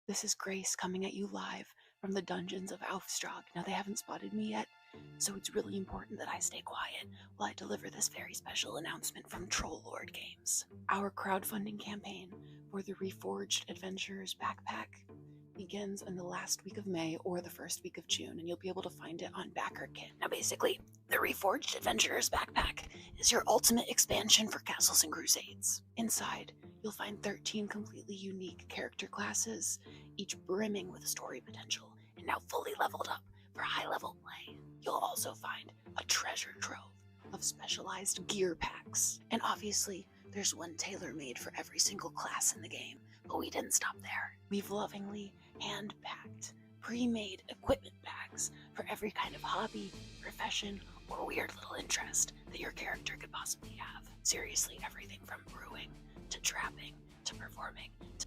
This is Grace coming at you live from the dungeons of Aufstrag. Now, they haven't spotted me yet, so it's really important that I stay quiet while I deliver this very special announcement from Troll Lord Games. Our crowdfunding campaign for the Reforged Adventurers backpack begins in the last week of May or the first week of June, and you'll be able to find it on BackerKit. Now, basically, the Reforged Adventurers backpack is your ultimate expansion for Castles and Crusades. Inside, you'll find 13 completely unique character classes, each brimming with story potential, and now fully leveled up for high-level play. You'll also find a treasure trove of specialized gear packs. And obviously, there's one tailor-made for every single class in the game, but we didn't stop there. We've lovingly hand-packed, pre-made equipment packs for every kind of hobby, profession, or weird little interest that your character could possibly have. Seriously, everything from brewing, to trapping, to performing, to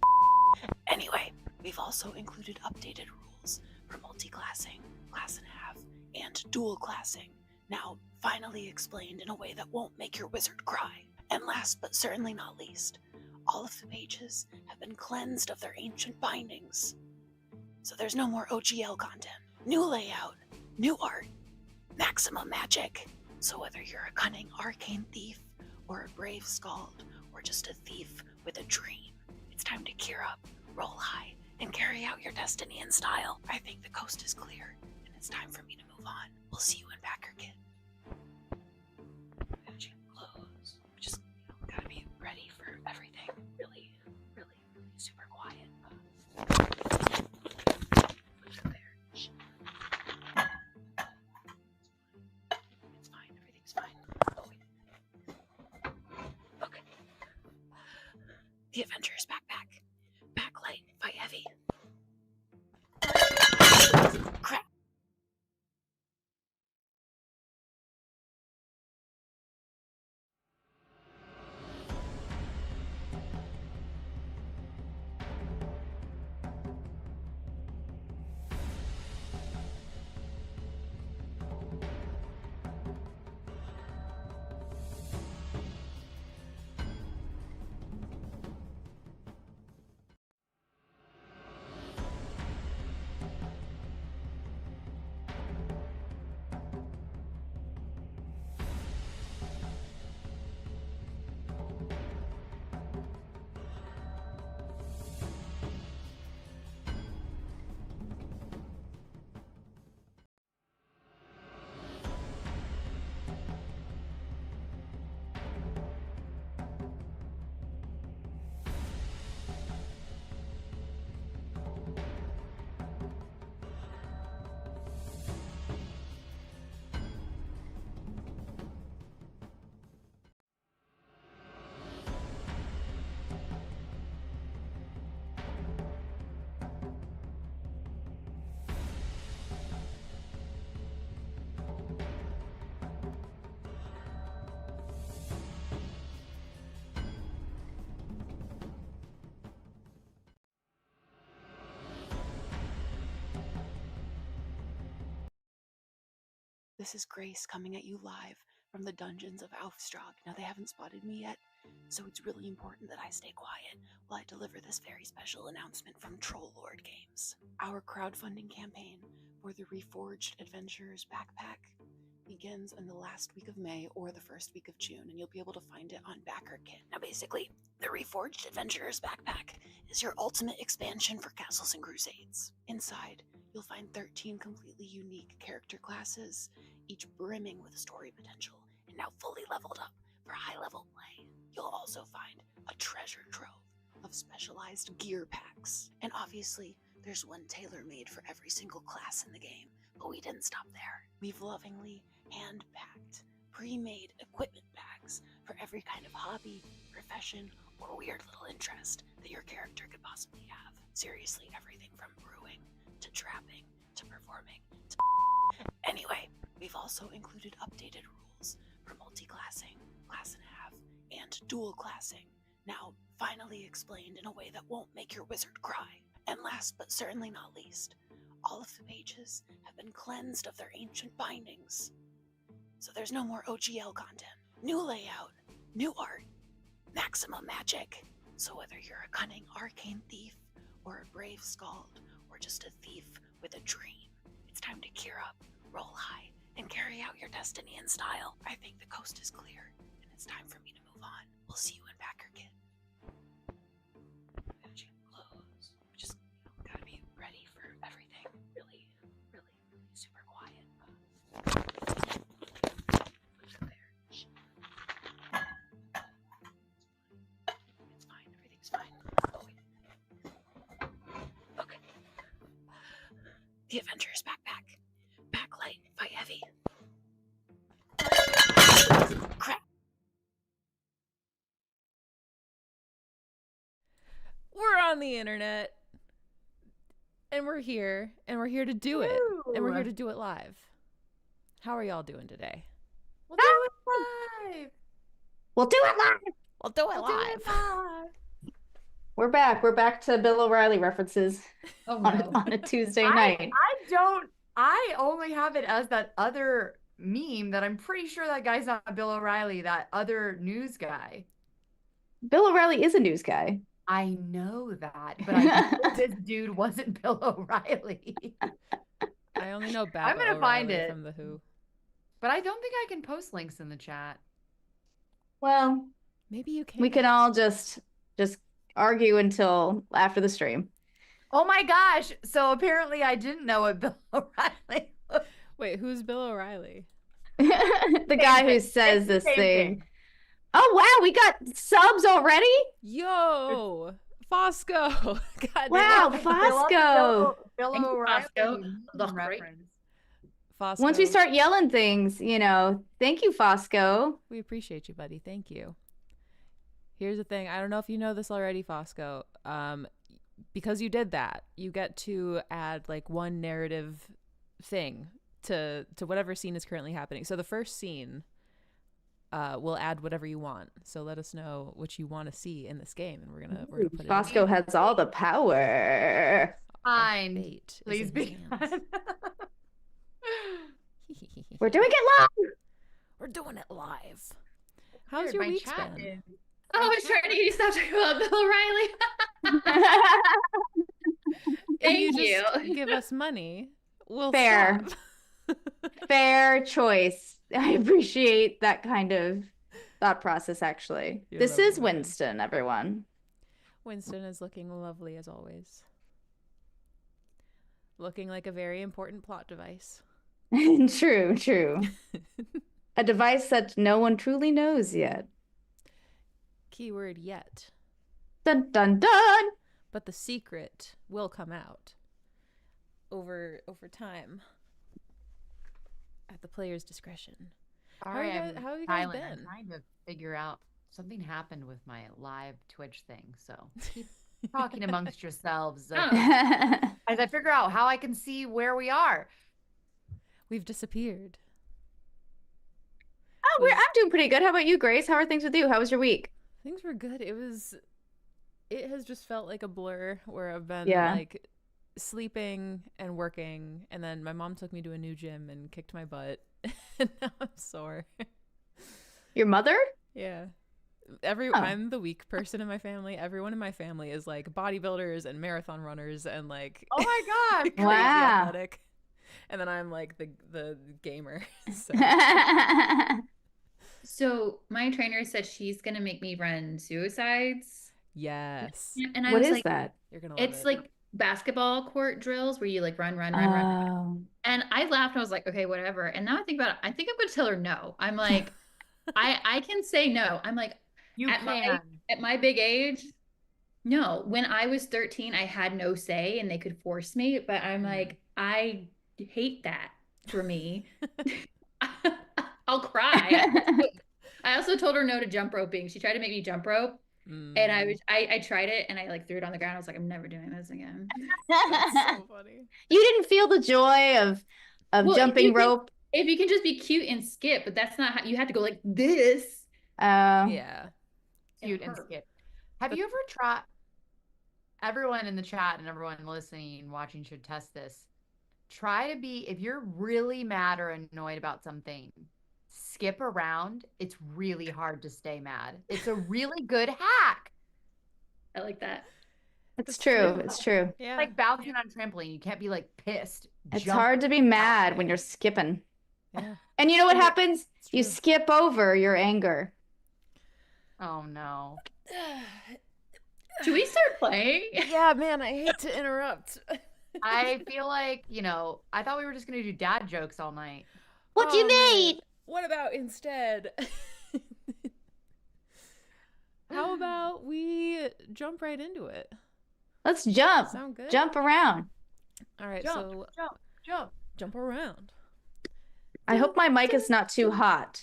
Anyway, we've also included updated rules for multi-classing, class and a half, and dual classing, now finally explained in a way that won't make your wizard cry. And last but certainly not least, all of the pages have been cleansed of their ancient bindings. So there's no more OGL content. New layout, new art, maximum magic. So whether you're a cunning arcane thief, or a brave skald, or just a thief with a dream, it's time to gear up, roll high, and carry out your destiny in style. I think the coast is clear, and it's time for me to move on. We'll see you in BackerKit. Close. Just gotta be ready for everything. Really super quiet. It's fine. Everything's fine. Oh, wait. Okay. The Adventurer's backpack. Backlight by Evie. Crap. This is Grace coming at you live from the dungeons of Aufstrag. Now, they haven't spotted me yet, so it's really important that I stay quiet while I deliver this very special announcement from Troll Lord Games. Our crowdfunding campaign for the Reforged Adventurers backpack begins in the last week of May or the first week of June, and you'll be able to find it on BackerKit. Now, basically, the Reforged Adventurers backpack is your ultimate expansion for Castles and Crusades. Inside, you'll find 13 completely unique character classes, each brimming with story potential, and now fully leveled up for high-level play. You'll also find a treasure trove of specialized gear packs. And obviously, there's one tailor-made for every single class in the game, but we didn't stop there. We've lovingly hand-packed, pre-made equipment packs for every kind of hobby, profession, or weird little interest that your character could possibly have. Seriously, everything from brewing, to trapping, to performing, to Anyway, we've also included updated rules for multi-classing, class and a half, and dual classing, now finally explained in a way that won't make your wizard cry. And last but certainly not least, all of the pages have been cleansed of their ancient bindings. So there's no more OGL content. New layout, new art, maximum magic. So whether you're a cunning arcane thief, or a brave skald, or just a thief with a dream. It's time to gear up, roll high, and carry out your destiny in style. I think the coast is clear, and it's time for me to move on. We'll see you in Backer Kit. Close. Just gotta be ready for everything. Really, really, really super quiet. It's fine. Everything's fine. Oh, wait. Okay. The Adventurer's backpack. Back light, fight heavy. Crap. We're on the internet. And we're here. And we're here to do it. And we're here to do it live. How are y'all doing today? We'll do it live. We'll do it live. We'll do it live. We're back. We're back to Bill O'Reilly references no. on a Tuesday night. I only have it as that other meme that I'm pretty sure that guy's not Bill O'Reilly, that other news guy. Bill O'Reilly is a news guy. I know that, but I know this dude wasn't Bill O'Reilly. I only know Baba I'm gonna O'Reilly find it from The Who. But I don't think I can post links in the chat. Well, maybe you can. We can all just argue until after the stream. Oh my gosh. So apparently I didn't know what Bill O'Reilly was. Wait, who's Bill O'Reilly? The guy who says this thing. Oh, wow. We got subs already? Yo, Fosco. God, wow, Fosco. Bill O'Reilly. Fosco. Once we start yelling things, thank you, Fosco. We appreciate you, buddy. Thank you. Here's the thing. I don't know if you know this already, Fosco. Because you did that, you get to add like one narrative thing to whatever scene is currently happening. So the first scene will add whatever you want. So let us know what you want to see in this game, and we're gonna put it. Fosco has all the power. Fine. Please be. We're doing it live. We're doing it live. How's your week been? Oh, I was trying to get you to stop talking about Bill O'Reilly. Thank you. Just give us money. We'll Fair. Stop. Fair choice. I appreciate that kind of thought process, actually. This is Winston, everyone. Winston is looking lovely as always. Looking like a very important plot device. True. A device that no one truly knows yet. Keyword yet. Dun dun dun. But the secret will come out over time at the player's discretion. All right, how have you guys been? I'm trying to figure out something happened with my live Twitch thing, so keep talking amongst yourselves as I figure out how I can see where we are. We've disappeared. Oh, I'm doing pretty good. How about you, Grace? How are things with you? How was your week? Things were good. It has just felt like a blur where I've been like sleeping and working, and then my mom took me to a new gym and kicked my butt, and now I'm sore. Your mother? Yeah. I'm the weak person in my family. Everyone in my family is like bodybuilders and marathon runners and like oh my god, crazy wow. athletic. And then I'm like the gamer. So my trainer said she's gonna make me run suicides. Yes. And I what was is like, that? You're gonna love it's it. like basketball court drills where you like run. And I laughed and I was like, okay, whatever. And now I think about it, I think I'm gonna tell her no. I'm like, I can say no. I'm like, at my big age, no. When I was 13, I had no say and they could force me, but I'm like, I hate that for me. I'll cry. I also told her no to jump roping. She tried to make me jump rope. And I tried it and I like threw it on the ground. I was like, I'm never doing this again. That's so funny. You didn't feel the joy of jumping rope? If you can just be cute and skip, but that's not how you have to go like this. Yeah. Cute and skip. Have you ever tried? Everyone in the chat and everyone listening, watching should test this. Try to be, if you're really mad or annoyed about something, skip around. It's really hard to stay mad. It's a really good hack. I like that. It's true. It's true. Yeah. Like bouncing on a trampoline. You can't be like pissed. It's jump hard to be mad when way. you're skipping. Yeah. And you know what happens? It's You true. skip over your anger. Oh no. Should we start playing? Yeah, man, I hate to interrupt. I feel like, I thought we were just gonna do dad jokes all night. What do you man. mean? What about instead? How about we jump right into it? Let's jump. Sound good? Jump around. All right, Jump, so jump around. I hope my mic is not too hot.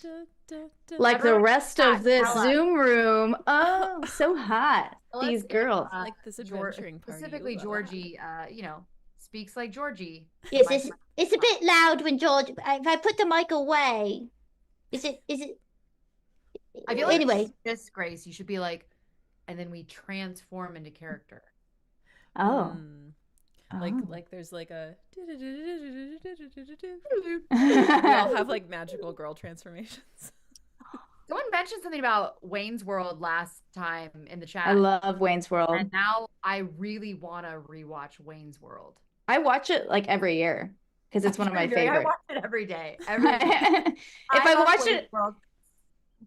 Like Like the Everyone rest chat, of this tell us. Zoom room. Oh, so hot. Let's These get, girls. like this adventuring party. Specifically Ooh, Georgie, speaks like Georgie. Yes, Mic- it's a bit loud when George. If I put the mic away, is it? I feel like Anyway, this, Grace, you should be like, and then we transform into character. Oh. Like there's like a we all have like magical girl transformations. Someone mentioned something about Wayne's World last time in the chat. I love Wayne's World. And now I really want to rewatch Wayne's World. I watch it like every year because it's one of my I favorite. watch it every day. Every day. If I love watch Wayne's it, World.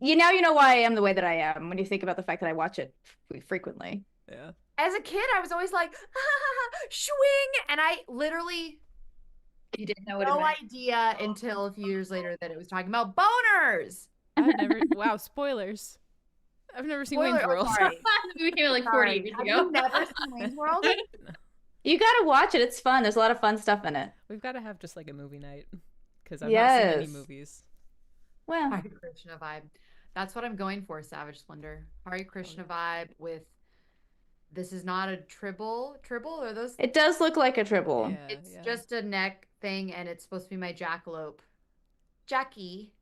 you know why I am the way that I am when you think about the fact that I watch it frequently. Yeah. As a kid, I was always like, swing. And I literally You didn't know what it no meant. idea until a few years later that it was talking about boners. I've never wow, spoilers. I've never seen Wayne's Spoiler, World. sorry. The movie came out like 40 Sorry. years Have ago. you never seen Wayne's World? You gotta watch it. It's fun. There's a lot of fun stuff in it. We've got to have just like a movie night because I've not seen any Yes. movies. Well, Hare Krishna vibe. That's what I'm going for, Savage Splendor. Hare Krishna vibe with this is not a tribble. Tribble or those? it does look like a tribble. Yeah, It's yeah. just a neck thing and it's supposed to be my jackalope. Jackie.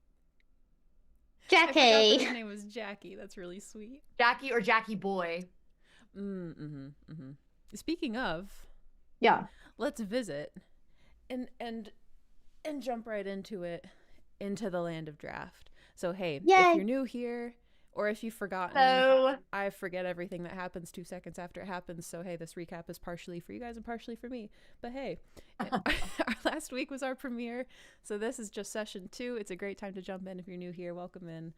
I forgot that Jackie. his name was Jackie. That's really sweet. Jackie or Jackie Boy. Speaking of, Yeah. let's visit and jump right into it, into the land of draft. So hey, Yay. if you're new here or if you've forgotten, So I forget everything that happens 2 seconds after it happens. So hey, this recap is partially for you guys and partially for me. But hey, our last week was our premiere, so this is just session 2. It's a great time to jump in if you're new here. Welcome in.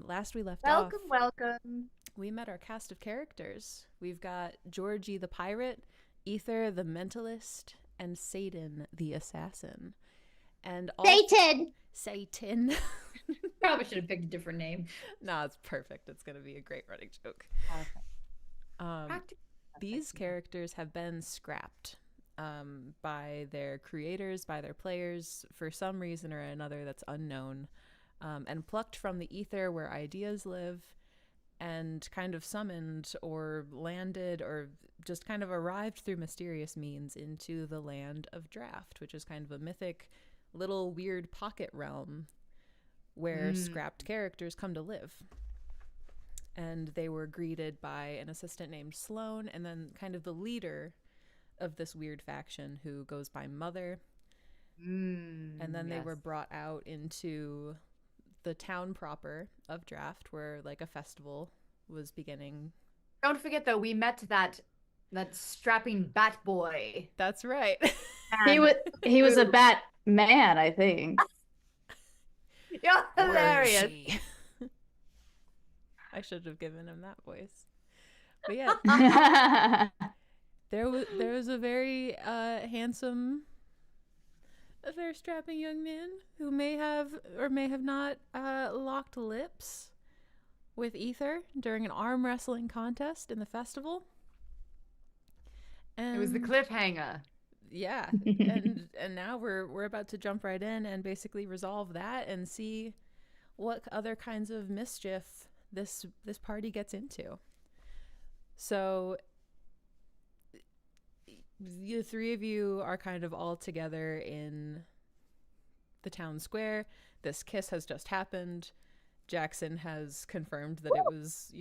Last we left off, welcome. we met our cast of characters. We've got Georgie the pirate, Ether the mentalist, and Satan the assassin. And all Satan. Satan. Probably should have picked a different name. No, it's perfect. It's gonna be a great running joke. These characters have been scrapped by their creators, by their players, for some reason or another that's unknown, and plucked from the ether where ideas live, and kind of summoned or landed or just kind of arrived through mysterious means into the land of draft, which is kind of a mythic little weird pocket realm where scrapped characters come to live. And they were greeted by an assistant named Sloane, and then kind of the leader of this weird faction who goes by Mother. And then they were brought out into the town proper of Draft, where like a festival was beginning. Don't forget though, we met that strapping bat boy. That's right. He was a bat man, I think. You're hilarious. I should have given him that voice. But yeah, there was a very handsome, a very strapping young man who may have or may have not locked lips with Ether during an arm wrestling contest in the festival. And It was the cliffhanger. yeah, and now we're about to jump right in and basically resolve that and see what other kinds of mischief this party gets into. So the three of you are kind of all together in the town square. This kiss has just happened. Jackson has confirmed that it was,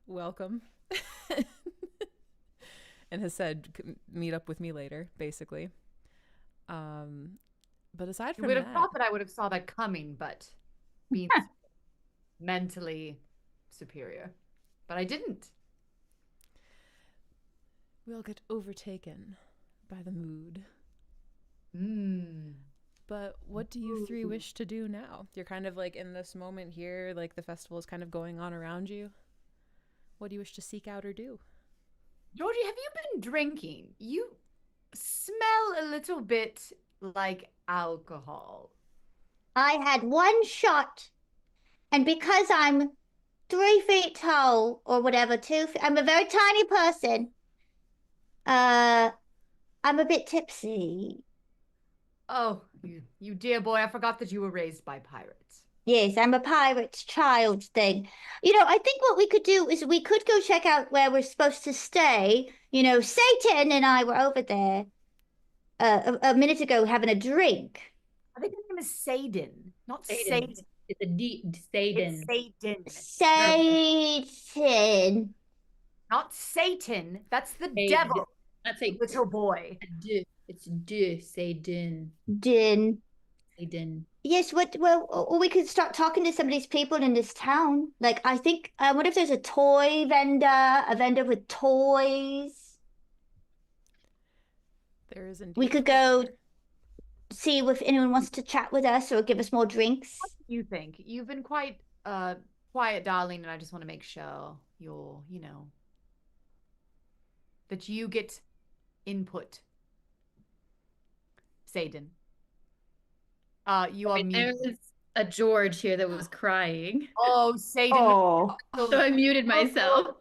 welcome. And has said, meet up with me later, basically. But aside You from would that, have thought that I would have saw that coming, but being mentally superior. But I didn't. We'll get overtaken by the mood. But what do you three wish to do now? You're kind of like in this moment here, like the festival is kind of going on around you. What do you wish to seek out or do? Georgie, have you been drinking? You smell a little bit like alcohol. I had one shot, and because I'm 3 feet tall or whatever, I'm a very tiny person. I'm a bit tipsy. Oh, you dear boy, I forgot that you were raised by pirates. Yes, I'm a pirate's child thing. I think what we could do is we could go check out where we're supposed to stay. Satan and I were over there a minute ago having a drink. I think his name is Sadin, not Satan. Satan. It's a D. Satan. It's Satan. Satan. Not Satan. That's the Satan. devil. That's a little boy. It's D. Satan. Din. Satan. Yes, well, we could start talking to some of these people in this town. Like, I think, what if there's a toy vendor, a vendor with toys? There is indeed. We could go see if anyone wants to chat with us or give us more drinks. What do you think? You've been quite quiet, darling, and I just want to make sure you're, that you get input. Sadin. You are muted. There's a George here that was crying. Oh, Sadin. Oh. So I muted myself.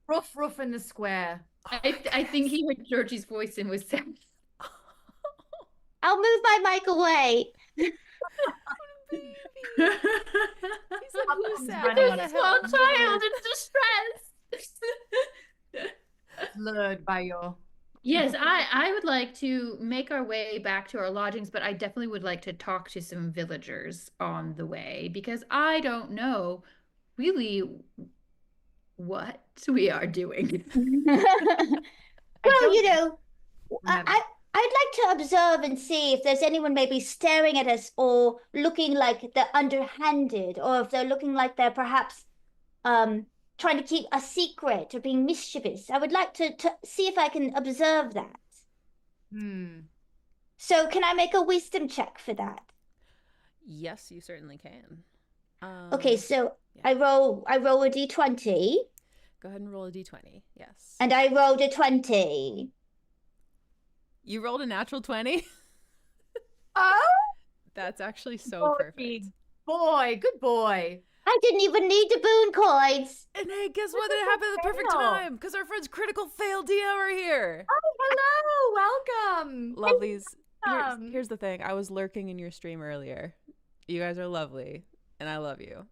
Roof in the square. I think he heard Georgie's voice and was sad. I'll move my mic away. Baby. He said, "Who's sad? There's a small child in distress." Lured by your... Yes, I would like to make our way back to our lodgings, but I definitely would like to talk to some villagers on the way because I don't know really what we are doing. Well, I'd like to observe and see if there's anyone maybe staring at us or looking like they're underhanded, or if they're looking like they're perhaps trying to keep a secret or being mischievous. I would like to see if I can observe that. So can I make a wisdom check for that? Yes, you certainly can. Okay, so yeah. I roll a d20. Go ahead and roll a d20. Yes. And I rolled a 20. You rolled a natural 20? Oh? That's actually so perfect. Boy, good boy. I didn't even need the boon coins. And hey, guess what? It happened at the perfect time because our friends Critical Fail DM are here. Oh, hello. Welcome. Lovelies. Here's the thing. I was lurking in your stream earlier. You guys are lovely, and I love you.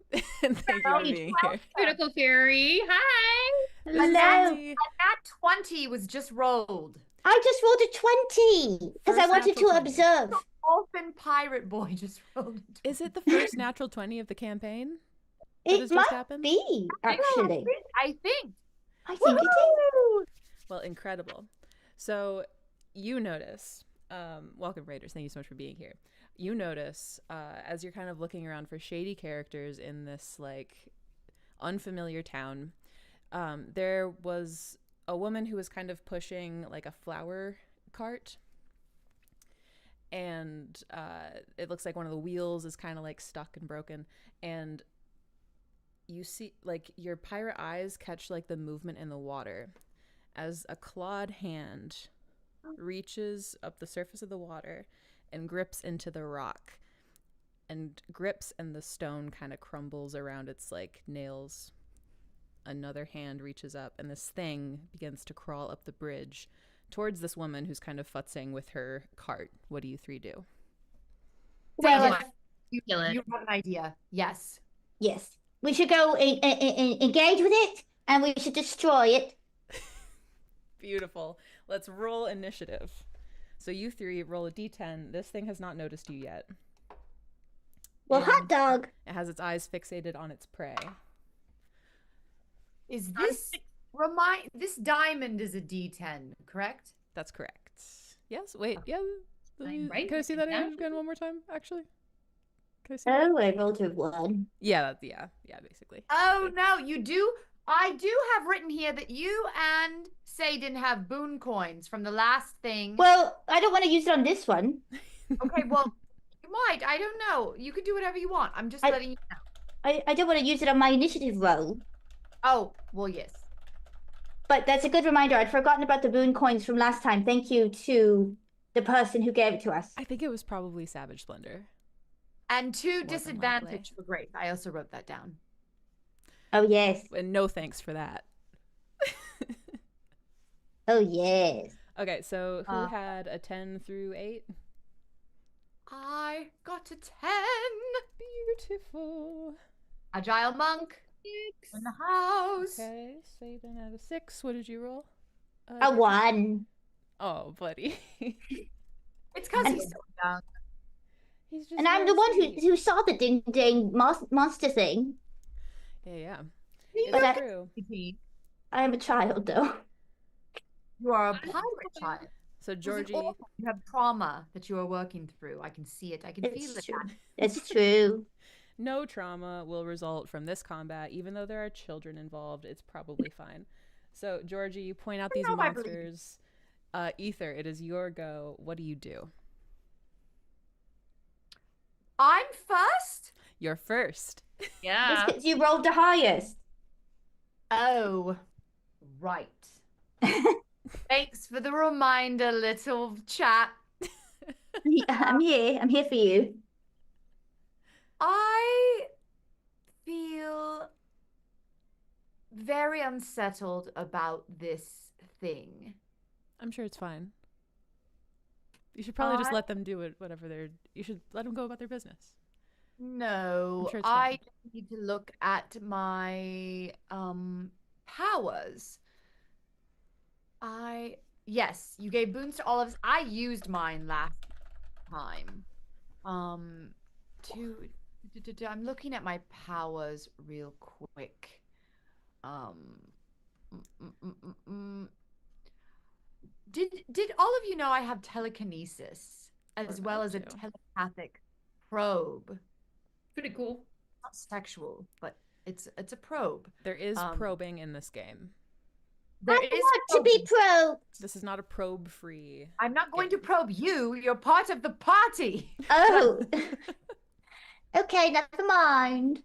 And thank you for being here. Critical Fairy. Hi. Hello. And that 20 was just rolled. I just rolled a 20 because I wanted to observe. The orphan pirate boy just rolled a 20. Is it the first natural 20 of the campaign? It might be, actually. I think it is. Well, incredible. So you notice, welcome Raiders, thank you so much for being here. You notice, as you're kind of looking around for shady characters in this like unfamiliar town, there was a woman who was kind of pushing like a flower cart, and it looks like one of the wheels is kind of like stuck and broken, and you see like your pirate eyes catch like the movement in the water as a clawed hand reaches up the surface of the water and grips into the rock and the stone kind of crumbles around its like nails. Another hand reaches up and this thing begins to crawl up the bridge towards this woman who's kind of futzing with her cart. What do you three do? Well, you have an idea. Yes. We should go engage with it, and we should destroy it. Beautiful. Let's roll initiative. So you three roll a d10. This thing has not noticed you yet. Well, hot dog. It has its eyes fixated on its prey. Is this this diamond is a D10, correct? That's correct. Yes. Wait. Yeah. Right. Can I see that again one more time? Actually. Can I see I rolled a 1. Yeah. Yeah. Basically. Oh no, you do I do have written here that you and Say didn't have boon coins from the last thing. Well, I don't want to use it on this one. Okay, well, you might. I don't know. You can do whatever you want. I'm just letting you know. I don't want to use it on my initiative roll. Oh, well, yes. But that's a good reminder. I'd forgotten about the boon coins from last time. Thank you to the person who gave it to us. I think it was probably Savage Splendor. And 2 disadvantage for Grace. I also wrote that down. Oh, yes. And no thanks for that. Oh, yes. Okay, so who had a 10 through 8? I got a 10. Beautiful. Agile Monk. 6. In the house. Okay, Saban at a 6. What did you roll? A 1. Oh, buddy. It's because he's so young. He's just and I'm the one who saw the ding ding monster thing. Yeah. But true. I am a child, though. You are a pirate child. So, Georgie, you have trauma that you are working through. I can see it. I can feel it. It's true. No trauma will result from this combat, even though there are children involved. It's probably fine. So, Georgie, you point out these monsters. Ether, it is your go. What do you do? I'm first? You're first. Yeah. Because you rolled the highest. Oh, right. Thanks for the reminder, little chat. I'm here. I'm here for you. I feel very unsettled about this thing. I'm sure it's fine. You should probably just let them do it, whatever you should let them go about their business. No, sure I need to look at my powers. Yes, you gave boons to all of us. I used mine last time. I'm looking at my powers real quick. Did all of you know I have telekinesis as well as a telepathic probe? Pretty cool. Not sexual, but it's a probe. There is probing in this game. I want to be probed. This is not a probe-free. I'm not going to probe you. You're part of the party. Oh. Okay, never mind.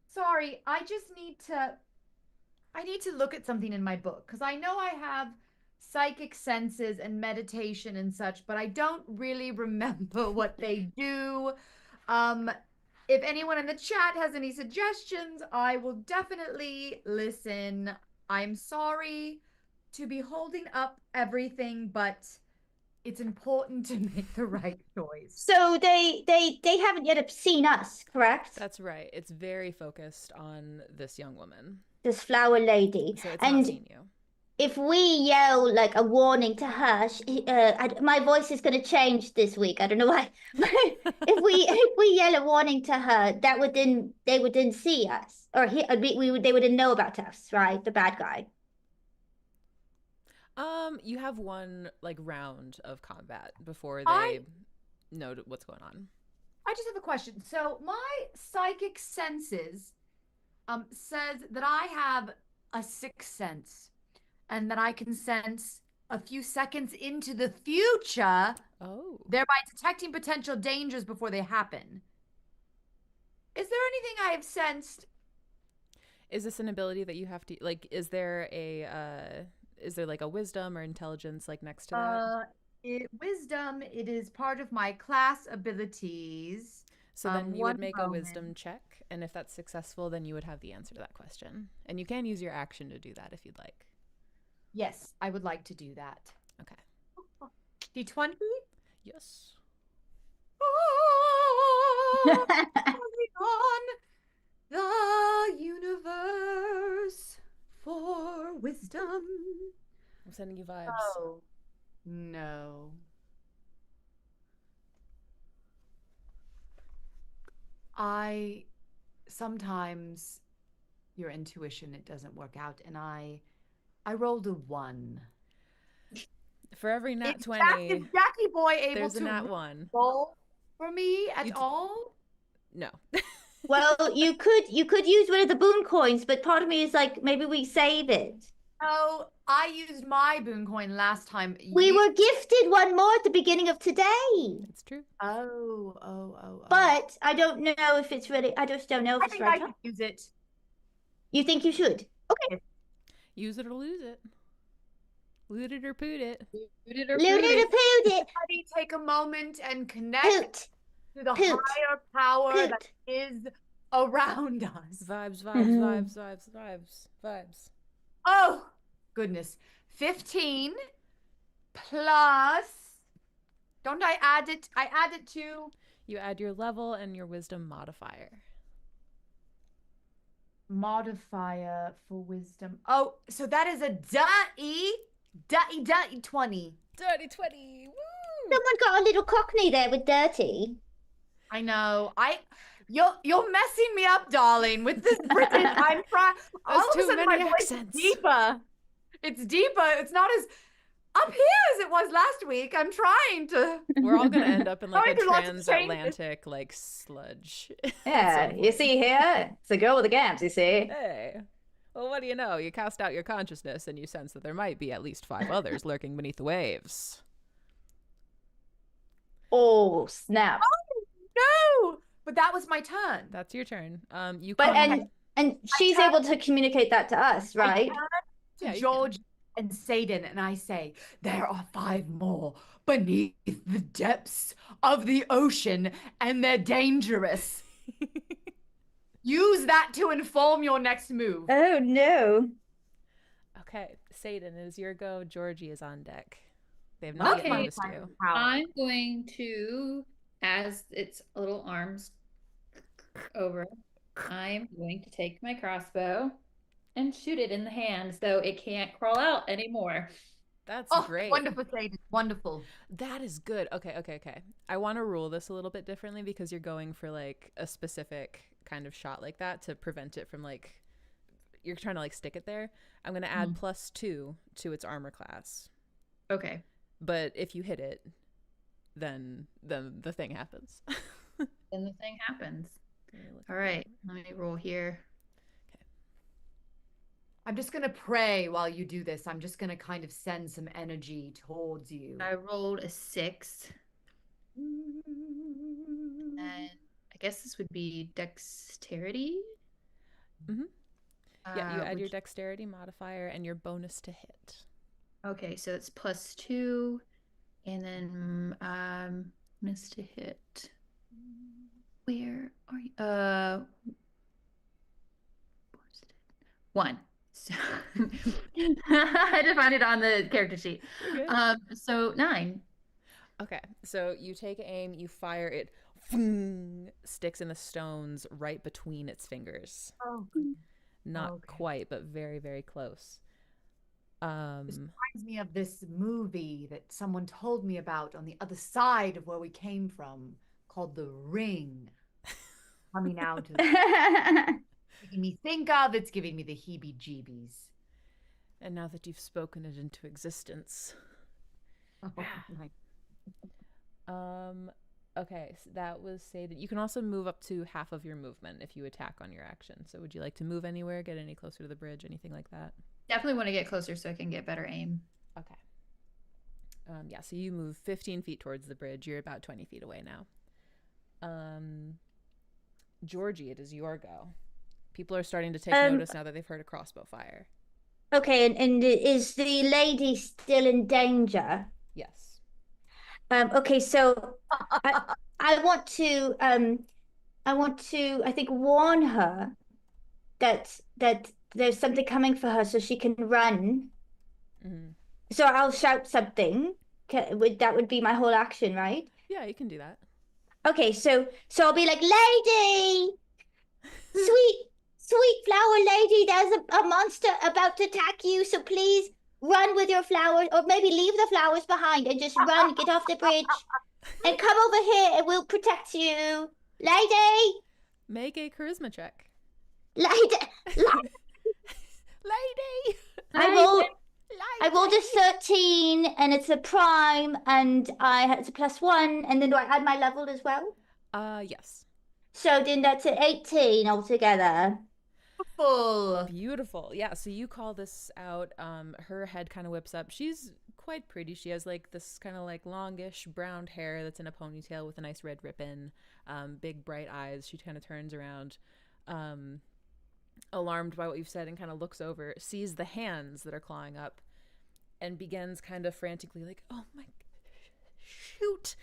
Sorry, I need to look at something in my book because I know I have psychic senses and meditation and such, but I don't really remember what they do. If anyone in the chat has any suggestions, I will definitely listen. I'm sorry to be holding up everything, but it's important to make the right choice. So they haven't yet seen us, correct? That's right. It's very focused on this young woman. This flower lady. So it's not seen you. If we yell like a warning to her, my voice is going to change this week. I don't know why. if we yell a warning to her, they would then see us, or they wouldn't know about us, right? The bad guy. You have one round of combat before they know what's going on. I just have a question. So my psychic senses says that I have a sixth sense and that I can sense a few seconds into the future, thereby detecting potential dangers before they happen. Is there anything I have sensed? Is this an ability that you have to is there a wisdom or intelligence next to that? Wisdom, it is part of my class abilities. So then you would make a wisdom check, and if that's successful, then you would have the answer to that question. And you can use your action to do that if you'd like. Yes, I would like to do that. Okay. D20? Yes. On the universe for wisdom. I'm sending you vibes. Oh, no. Sometimes your intuition, it doesn't work out, and I rolled a 1. For every nat 20, is Jackie Boy able there's to a nat 1. roll for me at all? No. Well, you could use one of the boon coins, but part of me is like, maybe we save it. Oh, I used my boon coin last time. We were gifted one more at the beginning of today. It's true. Oh. But I don't know if it's really. I just don't know if I it's think right. I could use it. You think you should? Okay. Use it or lose it. Loot it or poot it. Loot it or Loot poot it or poot it. Everybody take a moment and connect Poot. to the Poot. higher power Poot. that is around us. Vibes. Oh, goodness. 15 plus. Don't I add it? I add it to. You add your level and your wisdom modifier. Modifier for wisdom. Oh, so that is a dirty 20. Dirty 20. Woo! Someone got a little cockney there with dirty. I know. You're messing me up, darling, with this British. I'm trying. All of a too sudden, many my voice is accents. deeper. It's deeper. It's not as up here as it was last week. I'm trying to. We're all gonna end up in like a Going through lots of transatlantic like sludge. Yeah, you see here? It's a girl with the gams, you see? Hey. Well, what do you know? You cast out your consciousness and you sense that there might be at least 5 others lurking beneath the waves. Oh, snap. No, but that was my turn. That's your turn. You But can... and she's able to communicate that to us, right? To George and Satan, and I say, there are 5 more beneath the depths of the ocean, and they're dangerous. Use that to inform your next move. Oh no. Okay, Satan, it is your go. Georgie is on deck. They have not yet noticed you. I'm going to, as its little arms over, I'm going to take my crossbow and shoot it in the hand so it can't crawl out anymore. That's Oh, great. wonderful, Satan. Wonderful. That is good. Okay. I want to rule this a little bit differently because you're going for like a specific kind of shot like that to prevent it from like, you're trying to like stick it there. I'm going to add +2 to its armor class. Okay. But if you hit it, then the thing happens. Then the thing happens. All right. Let me roll here. I'm just going to pray while you do this. I'm just going to kind of send some energy towards you. I rolled a 6. And I guess this would be dexterity. Yeah, you add your dexterity modifier and your bonus to hit. Okay, so it's +2, and then bonus to hit. Where are you? 1. So I had to find it on the character sheet. Okay. So 9. Okay, so you take aim, you fire it, sticks in the stones right between its fingers. Oh, not quite, but very, very close. This reminds me of this movie that someone told me about on the other side of where we came from, called The Ring. Coming out of making me think of, it's giving me the heebie-jeebies. And now that you've spoken it into existence. Oh, my. Okay, so that was Satan. You can also move up to half of your movement if you attack on your action. So would you like to move anywhere, get any closer to the bridge, anything like that? Definitely want to get closer so I can get better aim. Okay. Yeah, so you move 15 feet towards the bridge. You're about 20 feet away now. Georgie, it is your go. People are starting to take notice now that they've heard a crossbow fire. Okay, and is the lady still in danger? Yes. Okay, so I want to I think warn her that there's something coming for her so she can run. So I'll shout something. That would be my whole action, right? Yeah, you can do that. Okay, so I'll be like, lady, sweet flower lady, there's a monster about to attack you, so please run with your flowers, or maybe leave the flowers behind and just run, get off the bridge, and come over here and we'll protect you. Lady! Make a charisma check. Lady! Lady! I rolled a 13 and it's a prime and it's a +1, and then do I add my level as well? Yes. So then that's an 18 altogether. Beautiful. Yeah, so you call this out. Her head kind of whips up. She's quite pretty. She has like this kind of like longish brown hair that's in a ponytail with a nice red ribbon, big bright eyes. She kind of turns around, alarmed by what you've said, and kind of looks over, sees the hands that are clawing up, and begins kind of frantically like, oh my, shoot.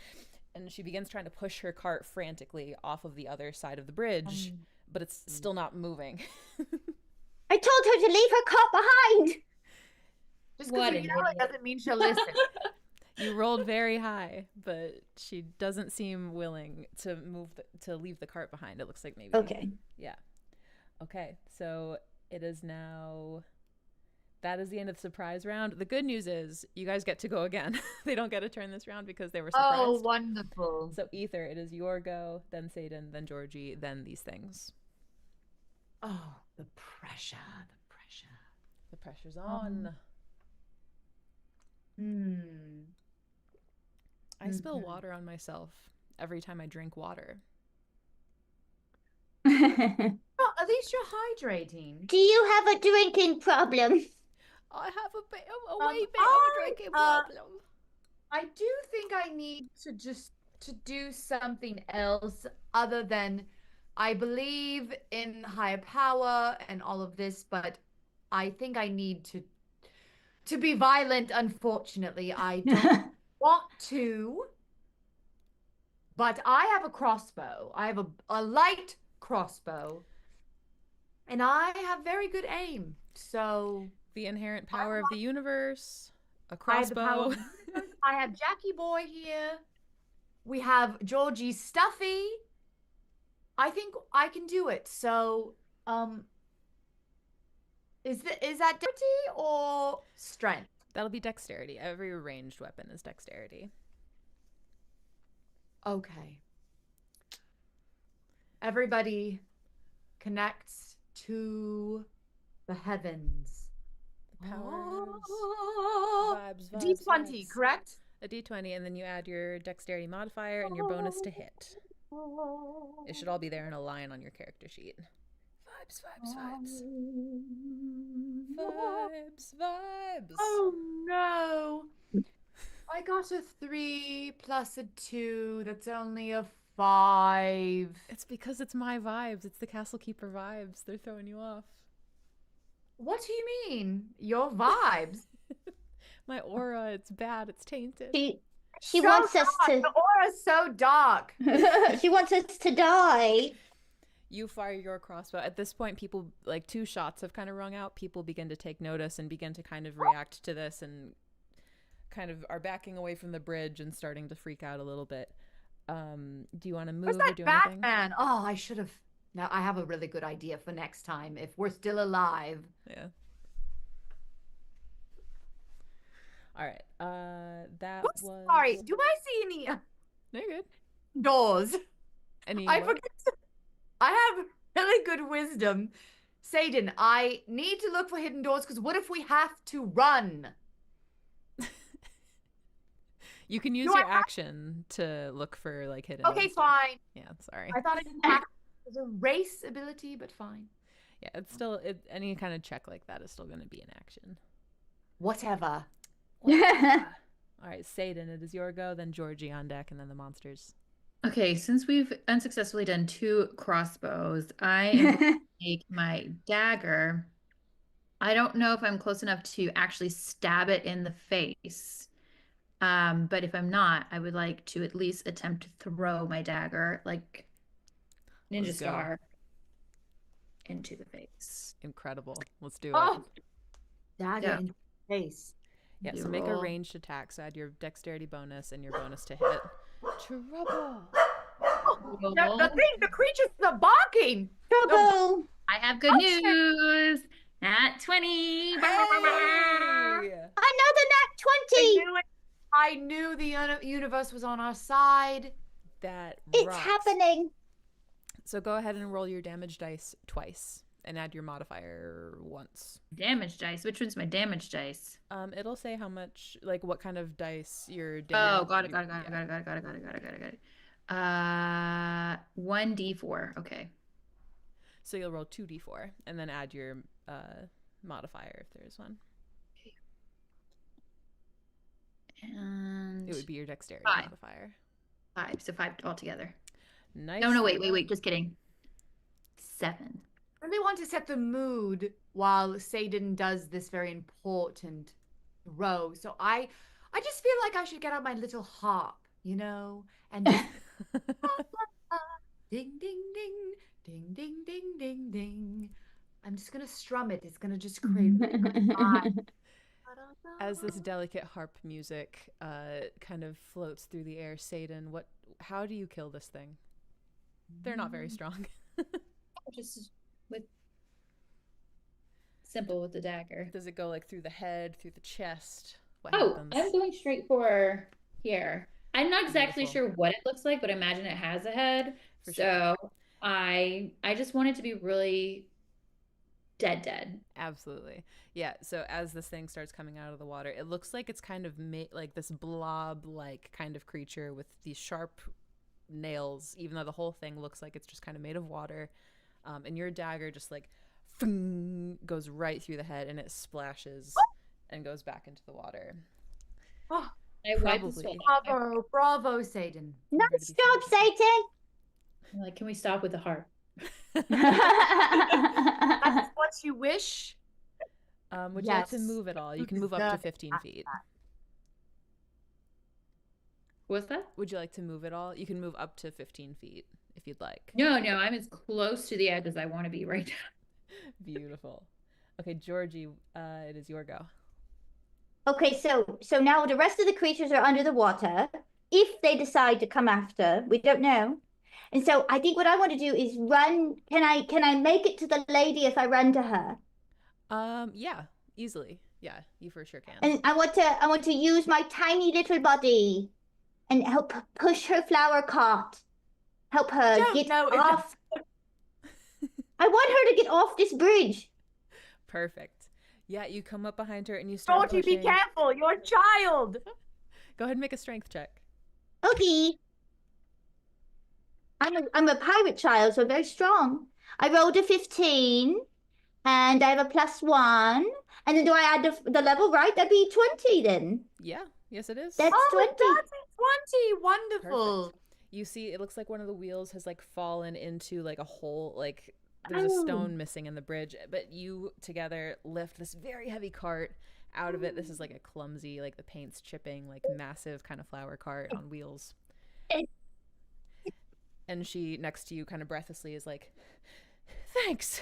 And she begins trying to push her cart frantically off of the other side of the bridge, but it's still not moving. I told her to leave her cart behind. Just because you yell it doesn't mean she'll listen. You rolled very high, but she doesn't seem willing to leave the cart behind. It looks like maybe. Okay. Yeah. Okay, so it is now. That is the end of the surprise round. The good news is you guys get to go again. They don't get to turn this round because they were surprised. Oh, wonderful. So Ether, it is your go, then Satan, then Georgie, then these things. Oh, the pressure. The pressure's on. I spill water on myself every time I drink water. Well, at least you're hydrating. Do you have a drinking problem? I have a way bit of a drinking problem. I do think I need to do something else other than I believe in higher power and all of this, but I think I need to be violent. Unfortunately, I don't want to, but I have a crossbow. I have a light crossbow, and I have very good aim. So the inherent power of the universe, a crossbow. I have Jackie Boy here. We have Georgie Stuffy. I think I can do it. So, is that dexterity or strength? That'll be dexterity. Every ranged weapon is dexterity. Okay. Everybody connects to the heavens. The powers. Vibes, D20, vibes. correct? A D20, and then you add your dexterity modifier and your bonus to hit. It should all be there in a line on your character sheet. Vibes. Vibes. Oh no. I got a 3 plus a 2. That's only a 5. It's because it's my vibes. It's the Castle Keeper vibes. They're throwing you off. What do you mean? Your vibes? My aura, it's bad. It's tainted. She wants us to. The aura's so dark. She wants us to die. You fire your crossbow. At this point, people, like 2 shots have kind of rung out. People begin to take notice and begin to kind of react to this and kind of are backing away from the bridge and starting to freak out a little bit. Do you want to move or do anything? Batman? Oh, I should have. Now I have a really good idea for next time if we're still alive. Yeah. All right. That Oops, was. Sorry. Do I see any No, you're good. doors? Any? I forget. I have really good wisdom. Satan, I need to look for hidden doors because what if we have to run? You can use your action to look for like hidden. Okay, fine. Yeah, sorry. I thought I didn't have it was a race ability, but fine. Yeah, it's still any kind of check like that is still going to be an action. Whatever. All right, Satan, it is your go. Then Georgie on deck, and then the monsters. Okay, since we've unsuccessfully done 2 crossbows, I am going to take my dagger. I don't know if I'm close enough to actually stab it in the face. But if I'm not, I would like to at least attempt to throw my dagger like Ninja Star into the face. Incredible. Let's do it. Oh, dagger in the face. Yeah, so make a ranged attack. So add your dexterity bonus and your bonus to hit. Trouble. The creatures are barking. Trouble. I have good news. Nat 20. Another nat 20. I knew the universe was on our side. It's rocks. happening. So go ahead and roll your damage dice twice and add your modifier once. Damage dice. Which one's my damage dice? It'll say how much, like what kind of dice your damage. Oh, got it. 1d4. Okay. So you'll roll 2d4 and then add your modifier if there is one. And it would be your dexterity 5. modifier. 5. So 5 altogether. Nice. No, wait. Just kidding. 7. I really want to set the mood while Satan does this very important row. So I just feel like I should get out my little harp, you know, and just ding, ding, ding, ding, ding, ding, ding, ding. I'm just gonna strum it. It's gonna just create as this delicate harp music kind of floats through the air. Satan, how do you kill this thing? They're not very strong. Just simple with the dagger. Does it go like through the head, through the chest? What happens? I'm going straight for here. I'm not exactly sure what it looks like, but imagine it has a head. Sure. I just want it to be really dead. Absolutely. Yeah. So as this thing starts coming out of the water, it looks like it's kind of like this blob-like kind of creature with these sharp nails, even though the whole thing looks like it's just kind of made of water. And your dagger just like goes right through the head, and it splashes and goes back into the water. Oh, bravo, Satan. Nice job, Satan. Like, can we stop with the harp? That's what you wish. Would you like to move at all? You can move up to 15 feet. What's that? Would you like to move at all? You can move up to 15 feet if you'd like. No, I'm as close to the edge as I want to be right now. Beautiful. Okay, Georgie, it is your go. Okay, so now the rest of the creatures are under the water. If they decide to come after, we don't know. And so I think what I want to do is run. Can I make it to the lady if I run to her? Yeah, easily. Yeah, you for sure can. And I want to use my tiny little body and help push her flower cart. Help her get off. I want her to get off this bridge. Perfect. Yeah, you come up behind her and you start pushing. Be careful. You're a child. Go ahead and make a strength check. Okay. I'm a pirate child, so I'm very strong. I rolled a 15, and I have a +1. And then do I add the level, right? That'd be 20 then. Yeah. Yes, it is. That's 20. That's 20. Wonderful. Perfect. You see, it looks like one of the wheels has like fallen into like a hole, like there's a stone missing in the bridge, but you together lift this very heavy cart out of it. This is like a clumsy, like the paint's chipping, like massive kind of flower cart on wheels. And she next to you kind of breathlessly is like, thanks.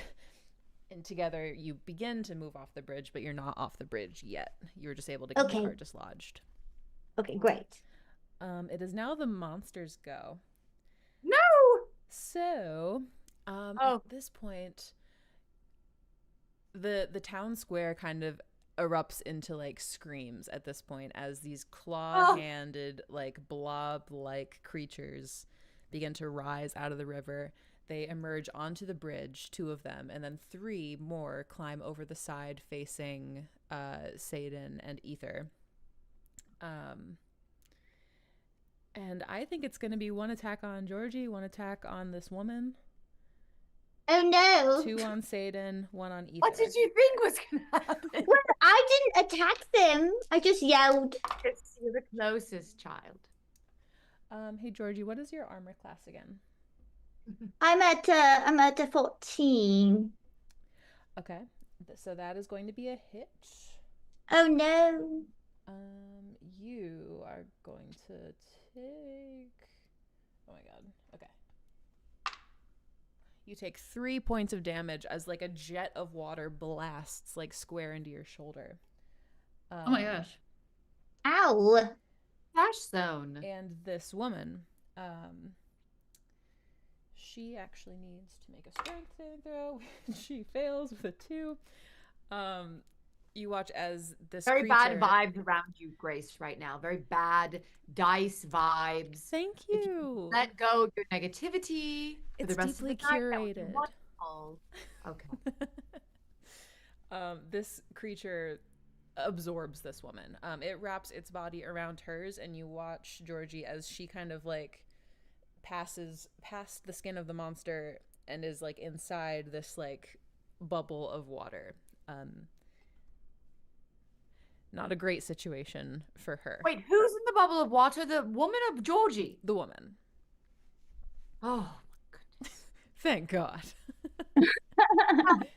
And together you begin to move off the bridge, but you're not off the bridge yet. You're just able to get the cart dislodged. Okay, great. It is now the monster's go. No! So, at this point, the town square kind of erupts into like screams at this point as these claw-handed, like blob-like creatures begin to rise out of the river. They emerge onto the bridge, 2 of them, and then 3 more climb over the side facing Satan and Ether. And I think it's going to be 1 attack on Georgie, 1 attack on this woman. Oh no! 2 on Satan, 1 on Ether. What did you think was going to happen? Well, I didn't attack them. I just yelled. You're the closest child. Hey Georgie, what is your armor class again? I'm at a 14. Okay, so that is going to be a hit. Oh no! You are going to take. Oh my god. Okay. You take 3 points of damage as like a jet of water blasts like square into your shoulder. Oh my gosh. Ow! Dash zone. And this woman, she actually needs to make a strength saving throw. She fails with a 2. You watch as this very creature... bad vibes around you, Grace, right now. Very bad dice vibes. Thank you. Let go of your negativity. It's for the rest deeply of the night. curated. Okay. This creature absorbs this woman. It wraps its body around hers, and you watch Georgie as she kind of like passes past the skin of the monster and is like inside this like bubble of water. Not a great situation for her. Wait, who's in the bubble of water? The woman or Georgie? The woman. Oh my goodness. Thank God.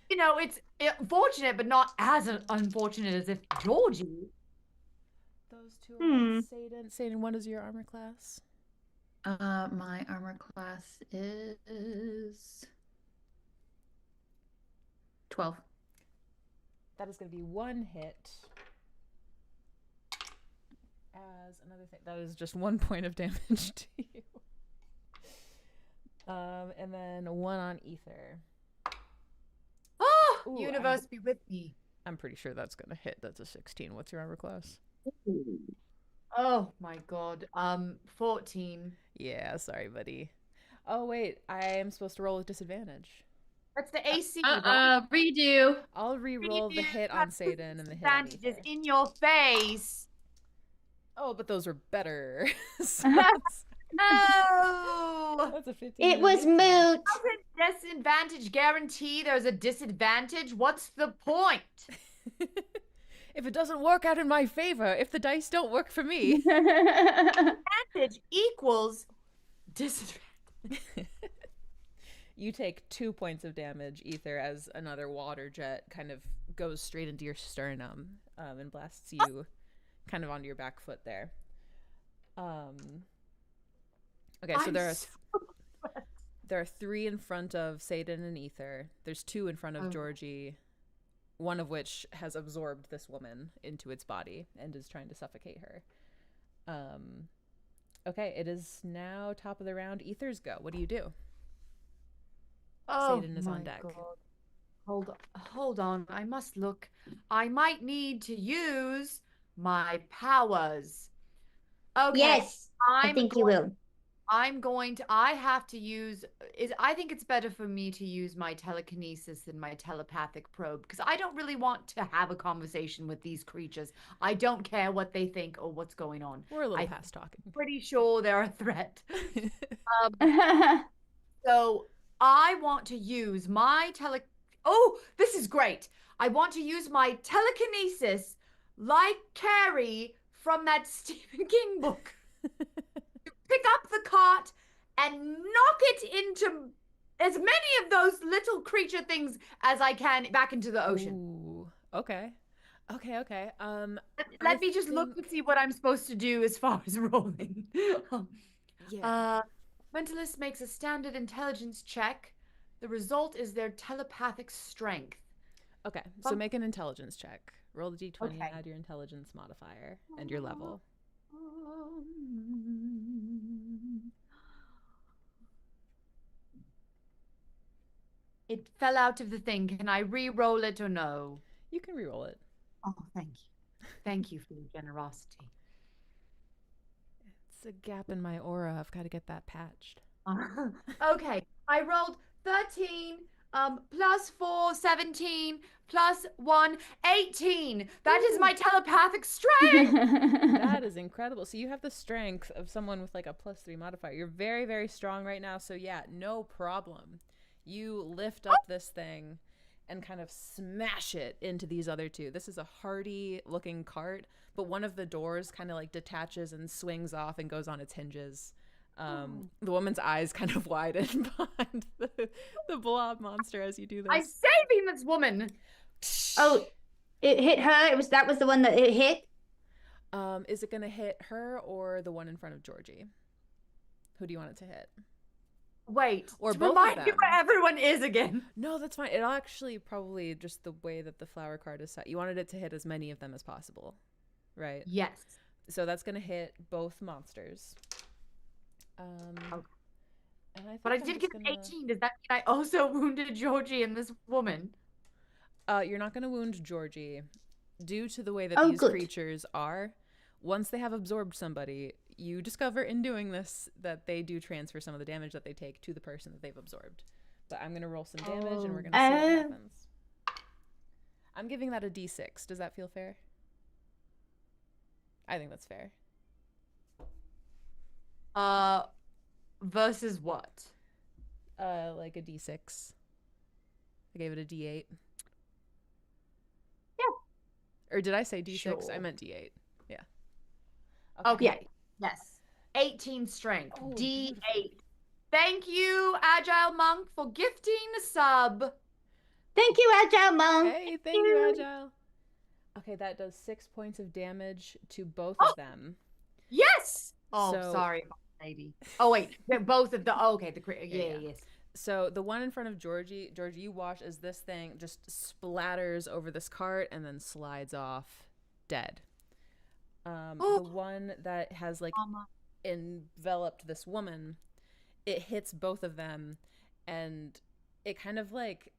You know, it's fortunate, but not as unfortunate as if Georgie. Those two are Satan. Satan, what is your armor class? My armor class is 12. That is going to be 1 hit. As another thing, that is just 1 point of damage to you. And then 1 on ether. Oh, Ooh, universe be with me. I'm pretty sure that's going to hit. That's a 16. What's your armor class? Oh my God. 14. Yeah, sorry, buddy. Oh, wait. I am supposed to roll with disadvantage. That's the AC. Redo. I'll re-roll the hit on Satan and the hit on Disadvantages ether. in your face. Oh, but those are better. So No. that's a 15. It was moot. Doesn't disadvantage guarantee there's a disadvantage? What's the point? If it doesn't work out in my favor, if the dice don't work for me. Advantage equals disadvantage. You take 2 points of damage, Ether, as another water jet kind of goes straight into your sternum and blasts you kind of onto your back foot there. Okay, so there are 3 in front of Satan and Ether. There's 2 in front of Georgie, one of which has absorbed this woman into its body and is trying to suffocate her. Okay, it is now top of the round. Ether's go. What do you do? Satan is on deck. God. Hold on. I must look. I might need to use my powers. Okay. Yes, I think you will. I have to use, I think it's better for me to use my telekinesis than my telepathic probe because I don't really want to have a conversation with these creatures. I don't care what they think or what's going on. We're a little past talking. Pretty sure they're a threat. So I want to use my Oh, this is great. I want to use my telekinesis like Carrie from that Stephen King book. Pick up the cart and knock it into as many of those little creature things as I can back into the ocean. Ooh, okay. Let me just look and see what I'm supposed to do as far as rolling. Mentalist makes a standard intelligence check. The result is their telepathic strength. Okay, so make an intelligence check. Roll the d20 and add your intelligence modifier and your level. It fell out of the thing. Can I re-roll it or no? You can re-roll it. Oh, thank you. Thank you for your generosity. It's a gap in my aura. I've got to get that patched. Okay, I rolled 13, plus 4, 17, plus 1, 18. That is my telepathic strength. That is incredible. So you have the strength of someone with like a +3 modifier. You're very, very strong right now. So yeah, no problem. You lift up this thing and kind of smash it into these other 2. This is a hardy looking cart, but one of the doors kind of like detaches and swings off and goes on its hinges. The woman's eyes kind of widen behind the blob monster as you do this. I'm saving this woman. Oh, it hit her. That was the one that it hit. Is it gonna hit her or the one in front of Georgie? Who do you want it to hit? Wait, or to both remind of them. me where everyone is again. No, that's fine. It'll actually probably just the way that the flower card is set. You wanted it to hit as many of them as possible, right? Yes. So that's gonna hit both monsters. Okay. And But I did get an 18. Does that mean I also wounded Georgie and this woman? You're not gonna wound Georgie. Due to the way that these creatures are, once they have absorbed somebody, you discover in doing this that they do transfer some of the damage that they take to the person that they've absorbed. But I'm gonna roll some damage and we're gonna see what happens. I'm giving that a d6. Does that feel fair? I think that's fair. versus what? Like a D6. I gave it a D8. Yeah. Or did I say D6? Sure. I meant D8. Yeah. Okay. Yeah. Yes. 18 strength. Oh, D8. beautiful. Thank you, Agile Monk, for gifting a sub. Thank you, Agile Monk. Hey, thank you, Agile. Okay, that does 6 points of damage to both of them. Yes. Oh, So- sorry, lady. Oh wait, they're both of the. Oh, okay, Yeah. yes. So the one in front of Georgie, you watch as this thing just splatters over this cart and then slides off dead. The one that has like enveloped this woman, it hits both of them, and it kind of like,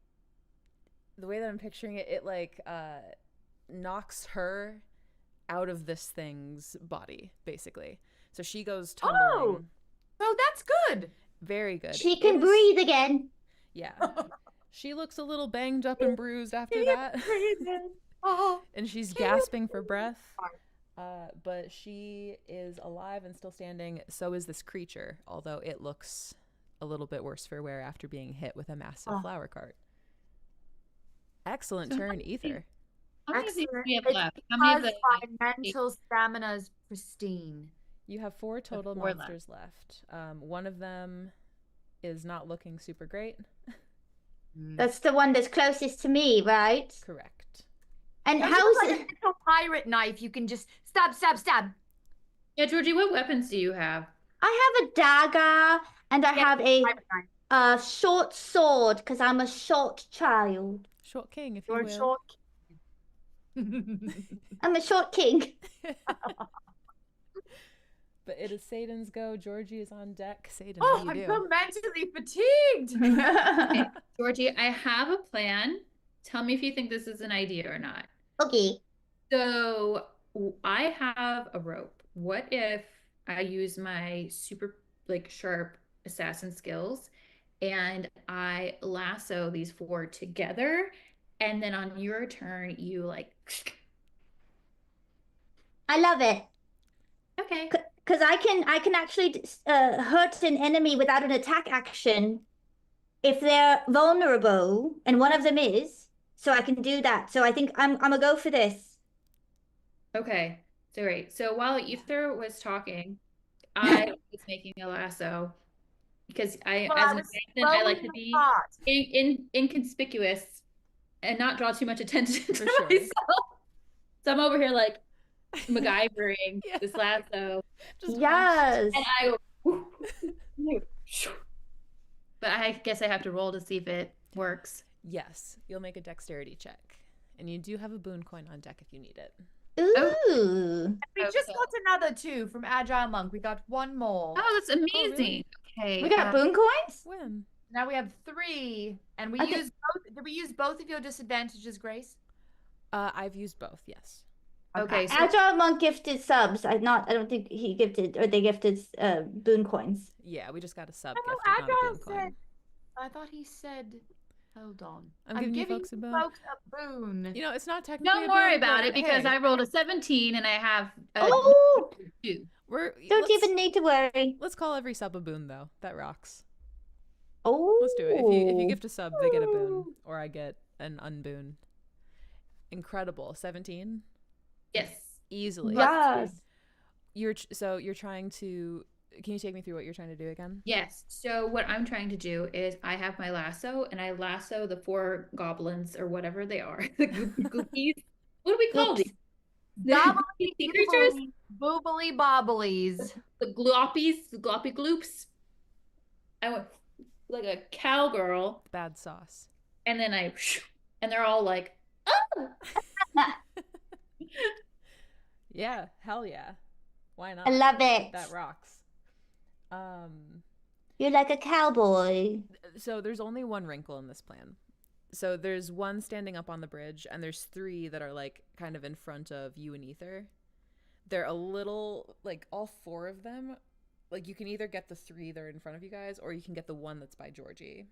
the way that I'm picturing it, it like knocks her out of this thing's body, basically. So she goes tumbling. Oh, that's good. Very good. She can breathe again. Yeah. She looks a little banged up and bruised after that. And she's gasping for breath. But she is alive and still standing. So is this creature, although it looks a little bit worse for wear after being hit with a massive flower cart. Excellent turn, Ether. How many things do we have It's left? How many of Because the my mental stamina is pristine. You have 4 total 4 monsters left. One of them is not looking super great. That's the one that's closest to me, right? Correct. And How's how's like a it? little pirate knife? You can just stab. Yeah, Georgie, what weapons do you have? I have a dagger and I have a Pirate knife. short sword because I'm a short child. Short king, if you You're will. short. I'm a short king. But it is Satan's go. Georgie is on deck. Satan, Oh, what do you I'm do? so mentally fatigued. Okay, Georgie, I have a plan. Tell me if you think this is an idea or not. Okay. So I have a rope. What if I use my super like sharp assassin skills and I lasso these 4 together, and then on your turn you like I love it. okay. Because I can actually hurt an enemy without an attack action if they're vulnerable, and one of them is. So I can do that. So I think I'm gonna go for this. Okay. So right. So while Ether was talking, I was making a lasso because I, Well, as I an was assassin, I like slowly to be thought. inconspicuous and not draw too much attention to For sure. myself. So I'm over here like MacGyvering Yeah. this lasso, Just Yes. and I go, but I guess I have to roll to see if it works. Yes, you'll make a dexterity check. And you do have a boon coin on deck if you need it. Ooh. We just got another 2 from Agile Monk. We got 1 more. Oh, that's really? amazing. Okay. We got boon coins? When? Now we have 3, and we Okay. use both. Did we use both of your disadvantages, Grace? I've used both, yes. Okay. So Agile Monk gifted subs. I don't think he gifted, or they gifted boon coins. Yeah, we just got a sub I know gift, not a Agile boon coin. said. I thought he said. Hold on. I'm giving you folks a boon. folks a boon. You know, it's not technically don't a worry boon, about but it because hey, I rolled a 17 and I have a Oh, 2. don't even need to worry. Let's call every sub a boon, though. That rocks. Oh, Let's do it. If you gift a sub, they get a boon, or I get an unboon. Incredible. 17? Yes. Easily. yes. You're trying to. Can you take me through what you're trying to do again? Yes. So what I'm trying to do is I have my lasso and I lasso the 4 goblins or whatever they are. The goopies. What do we call these? Gobbly, Sea creatures? boobly bobblies. The gloppies, the gloppy gloops. I went like a cowgirl, Bad sauce. and then and they're all like, oh, Yeah, hell yeah. Why not? I love it. That rocks. You're like a cowboy. So there's only one wrinkle in this plan. So there's one standing up on the bridge, and there's 3 that are like kind of in front of you and Ether. They're a little like all 4 of them. Like you can either get the 3 that are in front of you guys, or you can get the one that's by Georgie.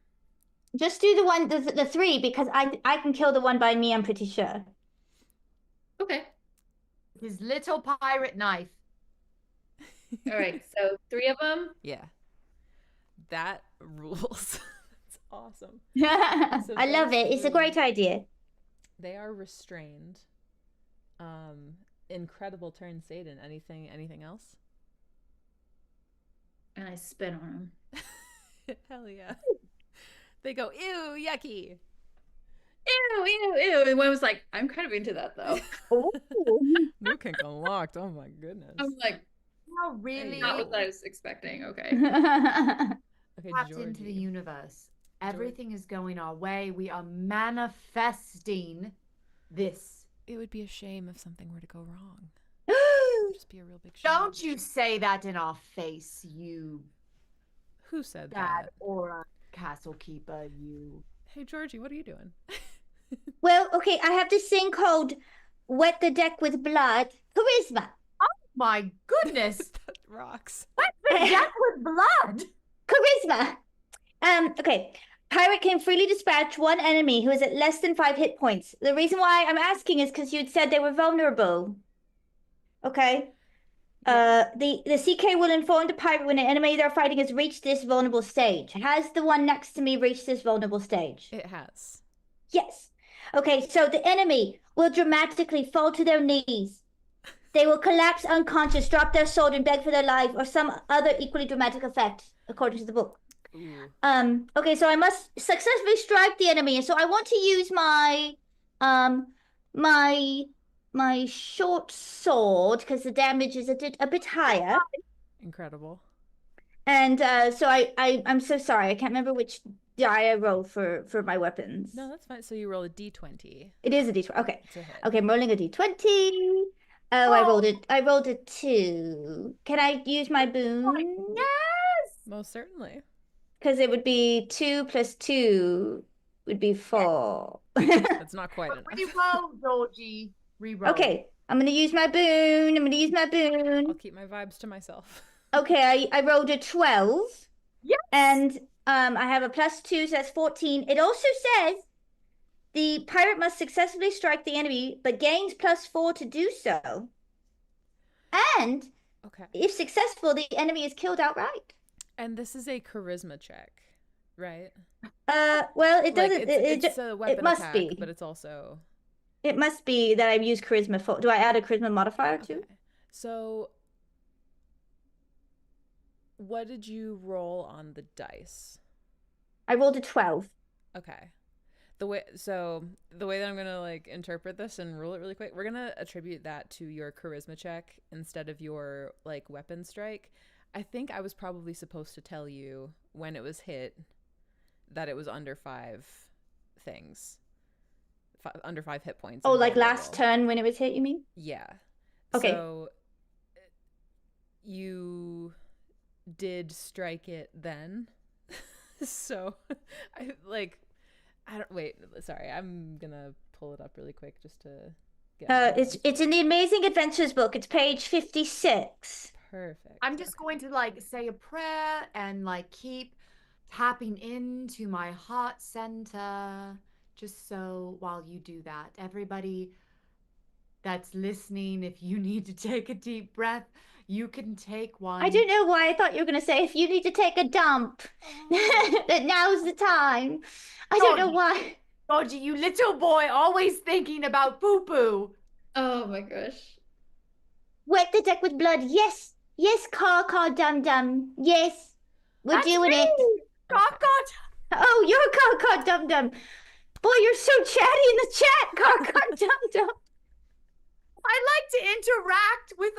Just do the 3 because I can kill the one by me. I'm pretty sure. okay. His little pirate knife. All right. So 3 of them. Yeah. That rules. It's awesome. I love it. It's a great idea. They are restrained. Incredible turn, Satan. Anything else? And I spit on them. Hell yeah. They go, ew, yucky. Ew, ew, ew. And one was like, I'm kind of into that though. New kink unlocked. Oh my goodness. I'm like, oh, really? not what I was expecting. Okay. Okay, Tapped into the universe. Everything is going our way. We are manifesting this. It would be a shame if something were to go wrong. It would just be a real big shame. Don't you say that in our face, you. Who said dad that? Or a castle keeper, you. Hey, Georgie, what are you doing? Well, okay, I have this thing called Wet the Deck with Blood. Charisma. My goodness. That rocks. Wet the deck with blood. Charisma. Okay. Pirate can freely dispatch one enemy who is at less than 5 hit points. The reason why I'm asking is because you'd said they were vulnerable. Okay. The CK will inform the pirate when an enemy they're fighting has reached this vulnerable stage. Has the one next to me reached this vulnerable stage? It has. Yes. Okay, so the enemy will dramatically fall to their knees. They will collapse unconscious, drop their sword, and beg for their life, or some other equally dramatic effect, according to the book. Ooh. Okay, so I must successfully strike the enemy, and so I want to use my short sword because the damage is a bit higher. Incredible. And so I'm so sorry, I can't remember which die I roll for my weapons. No, that's fine. So you roll a d20. It is a d20. Okay. It's a hit. Okay, I'm rolling a d20. Oh, I rolled a 2. Can I use my boon? Yes. Most certainly. Because it would be 2 plus 2 would be 4. That's not quite enough. Reroll, Georgie. Reroll. Okay, I'm gonna use my boon. I'll keep my vibes to myself. Okay, I rolled a 12. Yes. And I have a plus 2, so that's 14. It also says the pirate must successfully strike the enemy, but gains plus 4 to do so. And Okay. if successful, the enemy is killed outright. And this is a charisma check, right? Well, it doesn't. It's a weapon it must attack, be. but it's also. It must be that I've used charisma for. Do I add a charisma modifier too? Okay. So, what did you roll on the dice? I rolled a 12. Okay. The way that I'm gonna like interpret this and rule it really quick, we're gonna attribute that to your charisma check instead of your like weapon strike. I think I was probably supposed to tell you when it was hit that it was under 5 things. Under 5 hit points. Oh, like last turn when it was hit, you mean? Yeah. Okay. So you did strike it then. So sorry, I'm gonna pull it up really quick just to get it's in the Amazing Adventures book. It's page 56. Perfect. I'm just going to like say a prayer and like keep tapping into my heart center. Just so while you do that, everybody that's listening, if you need to take a deep breath, you can take one. I don't know why I thought you were going to say if you need to take a dump, that now's the time. I don't know why. Georgie, you little boy, always thinking about poo-poo. Oh my gosh. Wet the deck with blood. Yes. Yes, car, dum dum. Yes. We're doing me. it. Car. Oh, you're car, dum dum. Boy, you're so chatty in the chat, car, dum dum. I like to interact with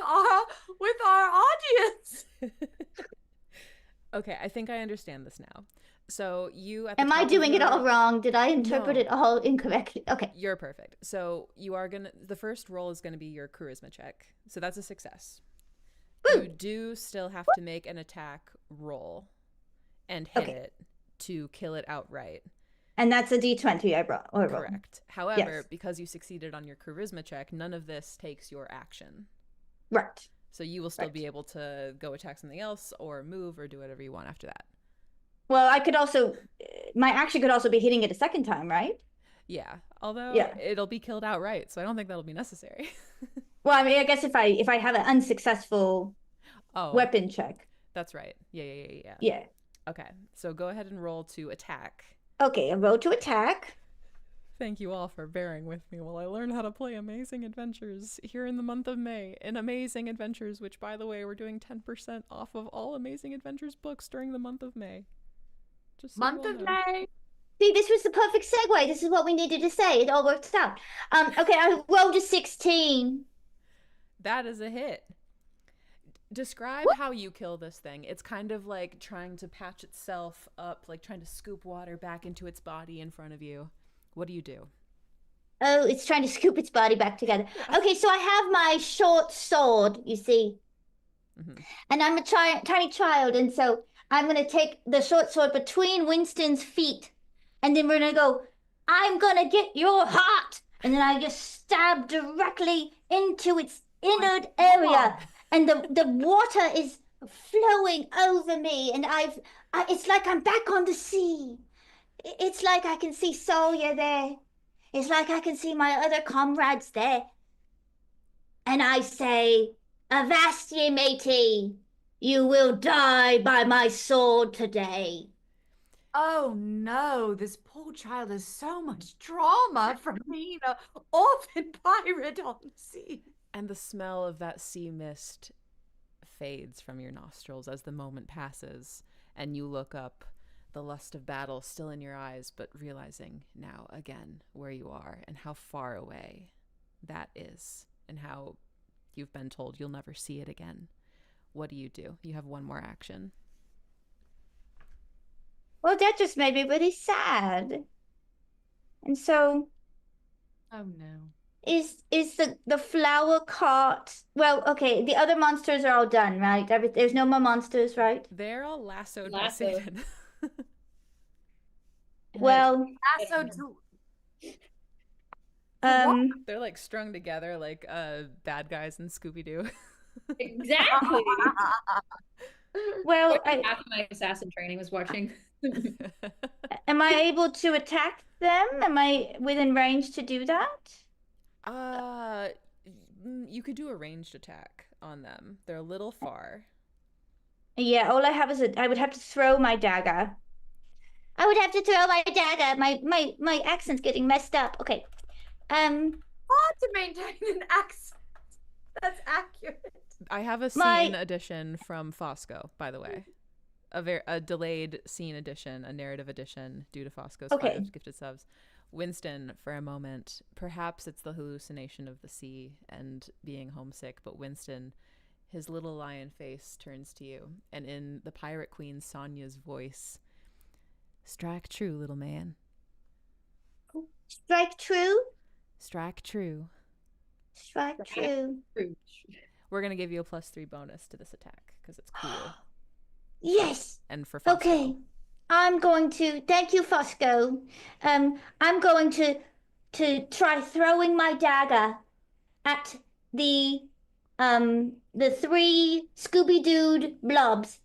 our audience. Okay, I think I understand this now. So you at the Am top I of doing it your- all wrong? Did I interpret No. it all incorrectly? Okay. You're perfect. So you are the first roll is gonna be your charisma check. So that's a success. Woo. You do still have to make an attack roll and hit it to kill it outright. And that's a d20 I brought. Correct. However, Yes. because you succeeded on your charisma check, none of this takes your action. Right. So you will still be able to go attack something else or move or do whatever you want after that. Well, I could also, my action could also be hitting it a second time, right? Yeah. Although Yeah. it'll be killed outright, so I don't think that'll be necessary. Well, I mean, I guess if I have an unsuccessful Oh, weapon check. that's right. Yeah. Yeah. Okay, so go ahead and roll to attack. Okay, a roll to attack. Thank you all for bearing with me while I learn how to play Amazing Adventures here in the month of May. In Amazing Adventures, which, by the way, we're doing 10% off of all Amazing Adventures books during the month of May. Just so month of May. See, this was the perfect segue. This is what we needed to say. It all worked out. Okay, I rolled a 16. That is a hit. Describe how you kill this thing. It's kind of like trying to patch itself up, like trying to scoop water back into its body in front of you. What do you do? Oh, it's trying to scoop its body back together. Yeah. Okay, so I have my short sword, you see. And I'm a tiny child, and so I'm going to take the short sword between Winston's feet, and then we're going to go, I'm going to get your heart. And then I just stab directly into its innard area. And the water is flowing over me, and it's like I'm back on the sea. It's like I can see Sawyer there. It's like I can see my other comrades there. And I say, Avast ye, matey, you will die by my sword today. Oh no, this poor child has so much trauma from being an orphan pirate on the sea. And the smell of that sea mist fades from your nostrils as the moment passes, and you look up, the lust of battle still in your eyes, but realizing now again where you are and how far away that is, and how you've been told you'll never see it again. What do? You have one more action. Well, that just made me really sad. And so... Oh no. Is the flower cart... Well, okay, the other monsters are all done, right? There's no more monsters, right? They're all lassoed by Satan. Well... Lassoed to... They're like strung together like bad guys in Scooby-Doo. Exactly. Well, half of my assassin training was watching. Am I able to attack them? Am I within range to do that? You could do a ranged attack on them. They're a little far. Yeah, all I have is I would have to throw my dagger. I would have to throw my dagger. My accent's getting messed up. Okay. Hard to maintain an accent. That's accurate. I have a scene edition from Fosco, by the way. A delayed scene edition, a narrative edition due to Fosco's 5 gifted subs. Winston, for a moment, perhaps it's the hallucination of the sea and being homesick, but Winston, his little lion face turns to you, and in the Pirate Queen Sonia's voice, strike true, little man. Strike true? Strike true. Strike true. We're going to give you a +3 bonus to this attack, because it's cool. Yes! And for Fosco. Okay. I'm going to... Thank you, Fosco. I'm going to try throwing my dagger at the 3 Scooby-Doo blobs.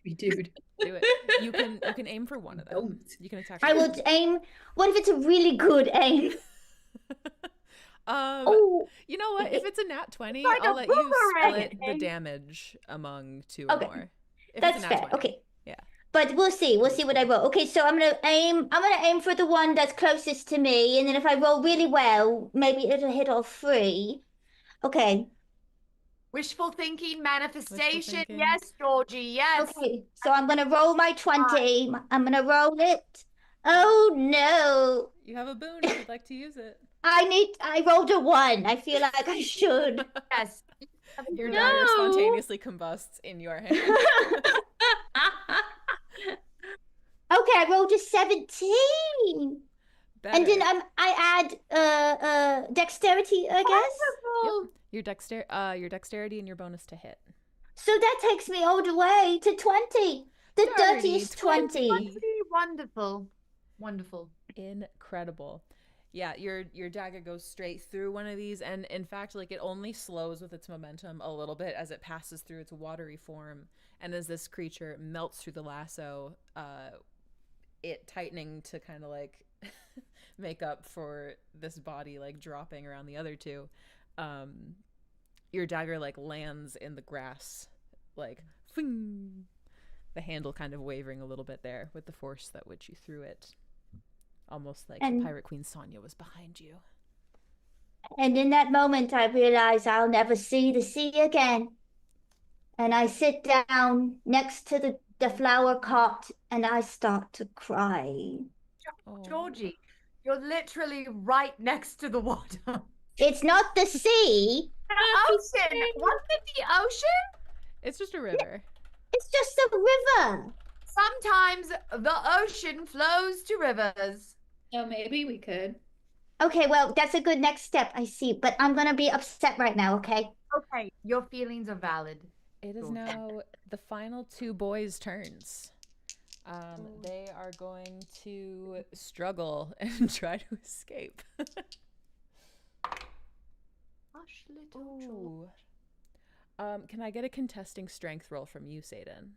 Scooby-Doo. Do it. You can aim for one of them. You can attack. I will aim. What if it's a really good aim? You know what? If it's a nat 20, I'll let you split the damage among 2 or more. If That's fair. 20. Okay. Yeah. But we'll see. We'll see what I roll. Okay, so I'm gonna aim for the one that's closest to me, and then if I roll really well, maybe it'll hit all 3. Okay. Wishful thinking, manifestation. Yes, Georgie. Yes. Okay. So I'm gonna roll my 20. I'm gonna roll it. Oh no. You have a boon if you'd like to use it. I rolled a 1. I feel like I should. Yes. Your dagger spontaneously combusts in your hand. Okay, I rolled a 17. Better. And then I add dexterity, I guess. Yep. Your dexterity and your bonus to hit. So that takes me all the way to 20. The dirtiest 20. Wonderful. Wonderful. Incredible. Yeah, your dagger goes straight through one of these, and in fact, like, it only slows with its momentum a little bit as it passes through its watery form, and as this creature melts through the lasso, it tightening to kind of like make up for this body like dropping around the other 2. Your dagger like lands in the grass, like fing, the handle kind of wavering a little bit there with the force that which you threw it. Almost like Pirate Queen Sonya was behind you. And in that moment, I realize I'll never see the sea again. And I sit down next to the flower cot and I start to cry. Georgie, you're literally right next to the water. It's not the sea. The ocean. Wasn't it the ocean? It's just a river. It's just a river. Sometimes the ocean flows to rivers. So maybe we could. Okay, well, that's a good next step, I see. But I'm going to be upset right now, okay? Okay, your feelings are valid. It is now the final two boys' turns. They are going to struggle and try to escape. Hush, little George. Can I get a contesting strength roll from you, Satan?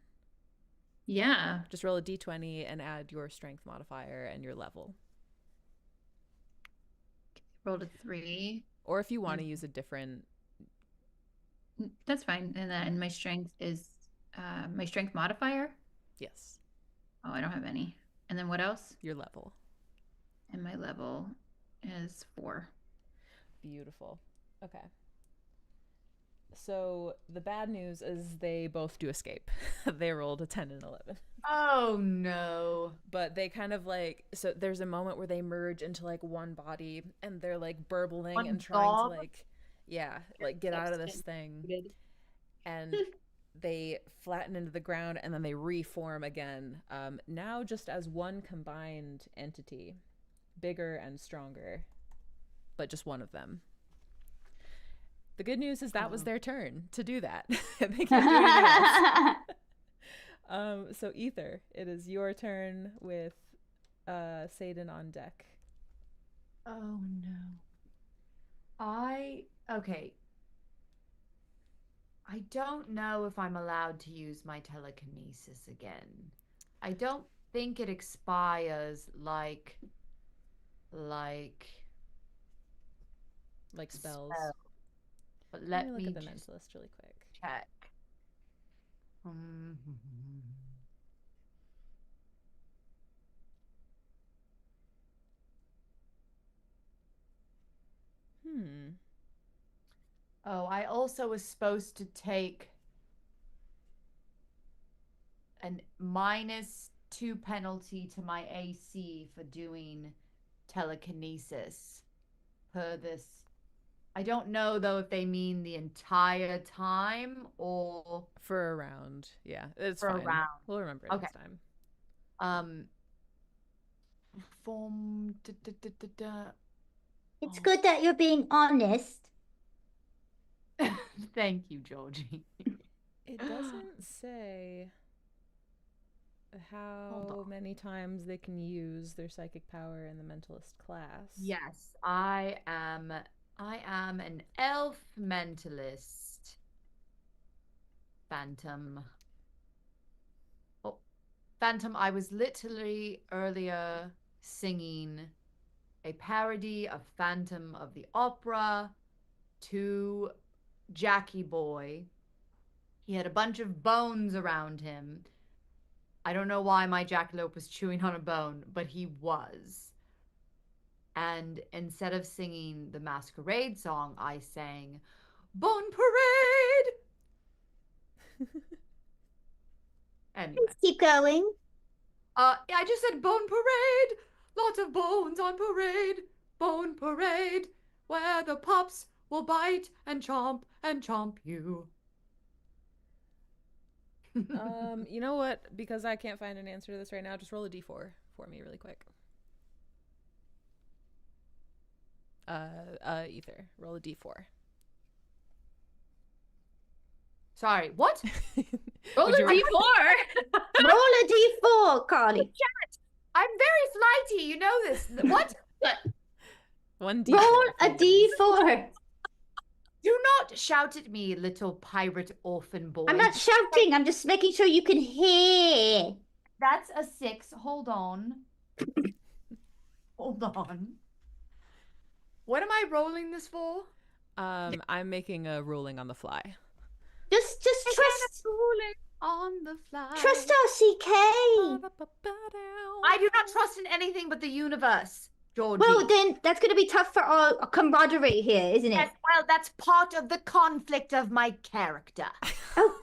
Yeah. Just roll a d20 and add your strength modifier and your level. Rolled a 3. Or if you want to use a different... That's fine. And then my strength is my strength modifier? Yes. Oh, I don't have any. And then what else? Your level. And my level is 4. Beautiful. Okay. So the bad news is they both do escape. They rolled a 10 and 11. Oh no. But they kind of like, so there's a moment where they merge into like one body and they're like burbling and trying to like, yeah, like get out of this thing. And they flatten into the ground and then they reform again. Now just as one combined entity, bigger and stronger, but just one of them. The good news is that was their turn to do that. They can't do anything else. So Ether, it is your turn with Satan on deck. Oh no. Okay. I don't know if I'm allowed to use my telekinesis again. I don't think it expires like spells. But let me look at the just mentalist really quick. check. Oh, I also was supposed to take an -2 penalty to my AC for doing telekinesis per this. I don't know though if they mean the entire time or for a round. Yeah, it's for fine. a round. We'll remember it next time. It's good that you're being honest. Thank you, Georgie. It doesn't say how many times they can use their psychic power in the mentalist class. Yes, I am an elf mentalist. Phantom. Oh, Phantom, I was literally earlier singing a parody of Phantom of the Opera to Jackie Boy. He had a bunch of bones around him. I don't know why my jackalope was chewing on a bone, but he was. And instead of singing the masquerade song, I sang Bone Parade. Anyway. Let's keep going. I just said Bone Parade. Lots of bones on parade. Bone Parade, where the pups will bite and chomp you. You know what? Because I can't find an answer to this right now, just roll a d4 for me really quick. Ether, roll a d4. Sorry, what? Roll a d4. Roll a d4, Carly. I'm very flighty, you know this. What? One d4. Roll a d4. Do not shout at me, little pirate orphan boy. I'm not shouting. I'm just making sure you can hear. That's a 6. Hold on. Hold on. What am I rolling this for? I'm making a ruling on the fly. Just trust. on the fly. Trust our CK. I do not trust in anything but the universe, Georgie. Well, then that's going to be tough for our camaraderie here, isn't it? Yes, well, that's part of the conflict of my character. Oh,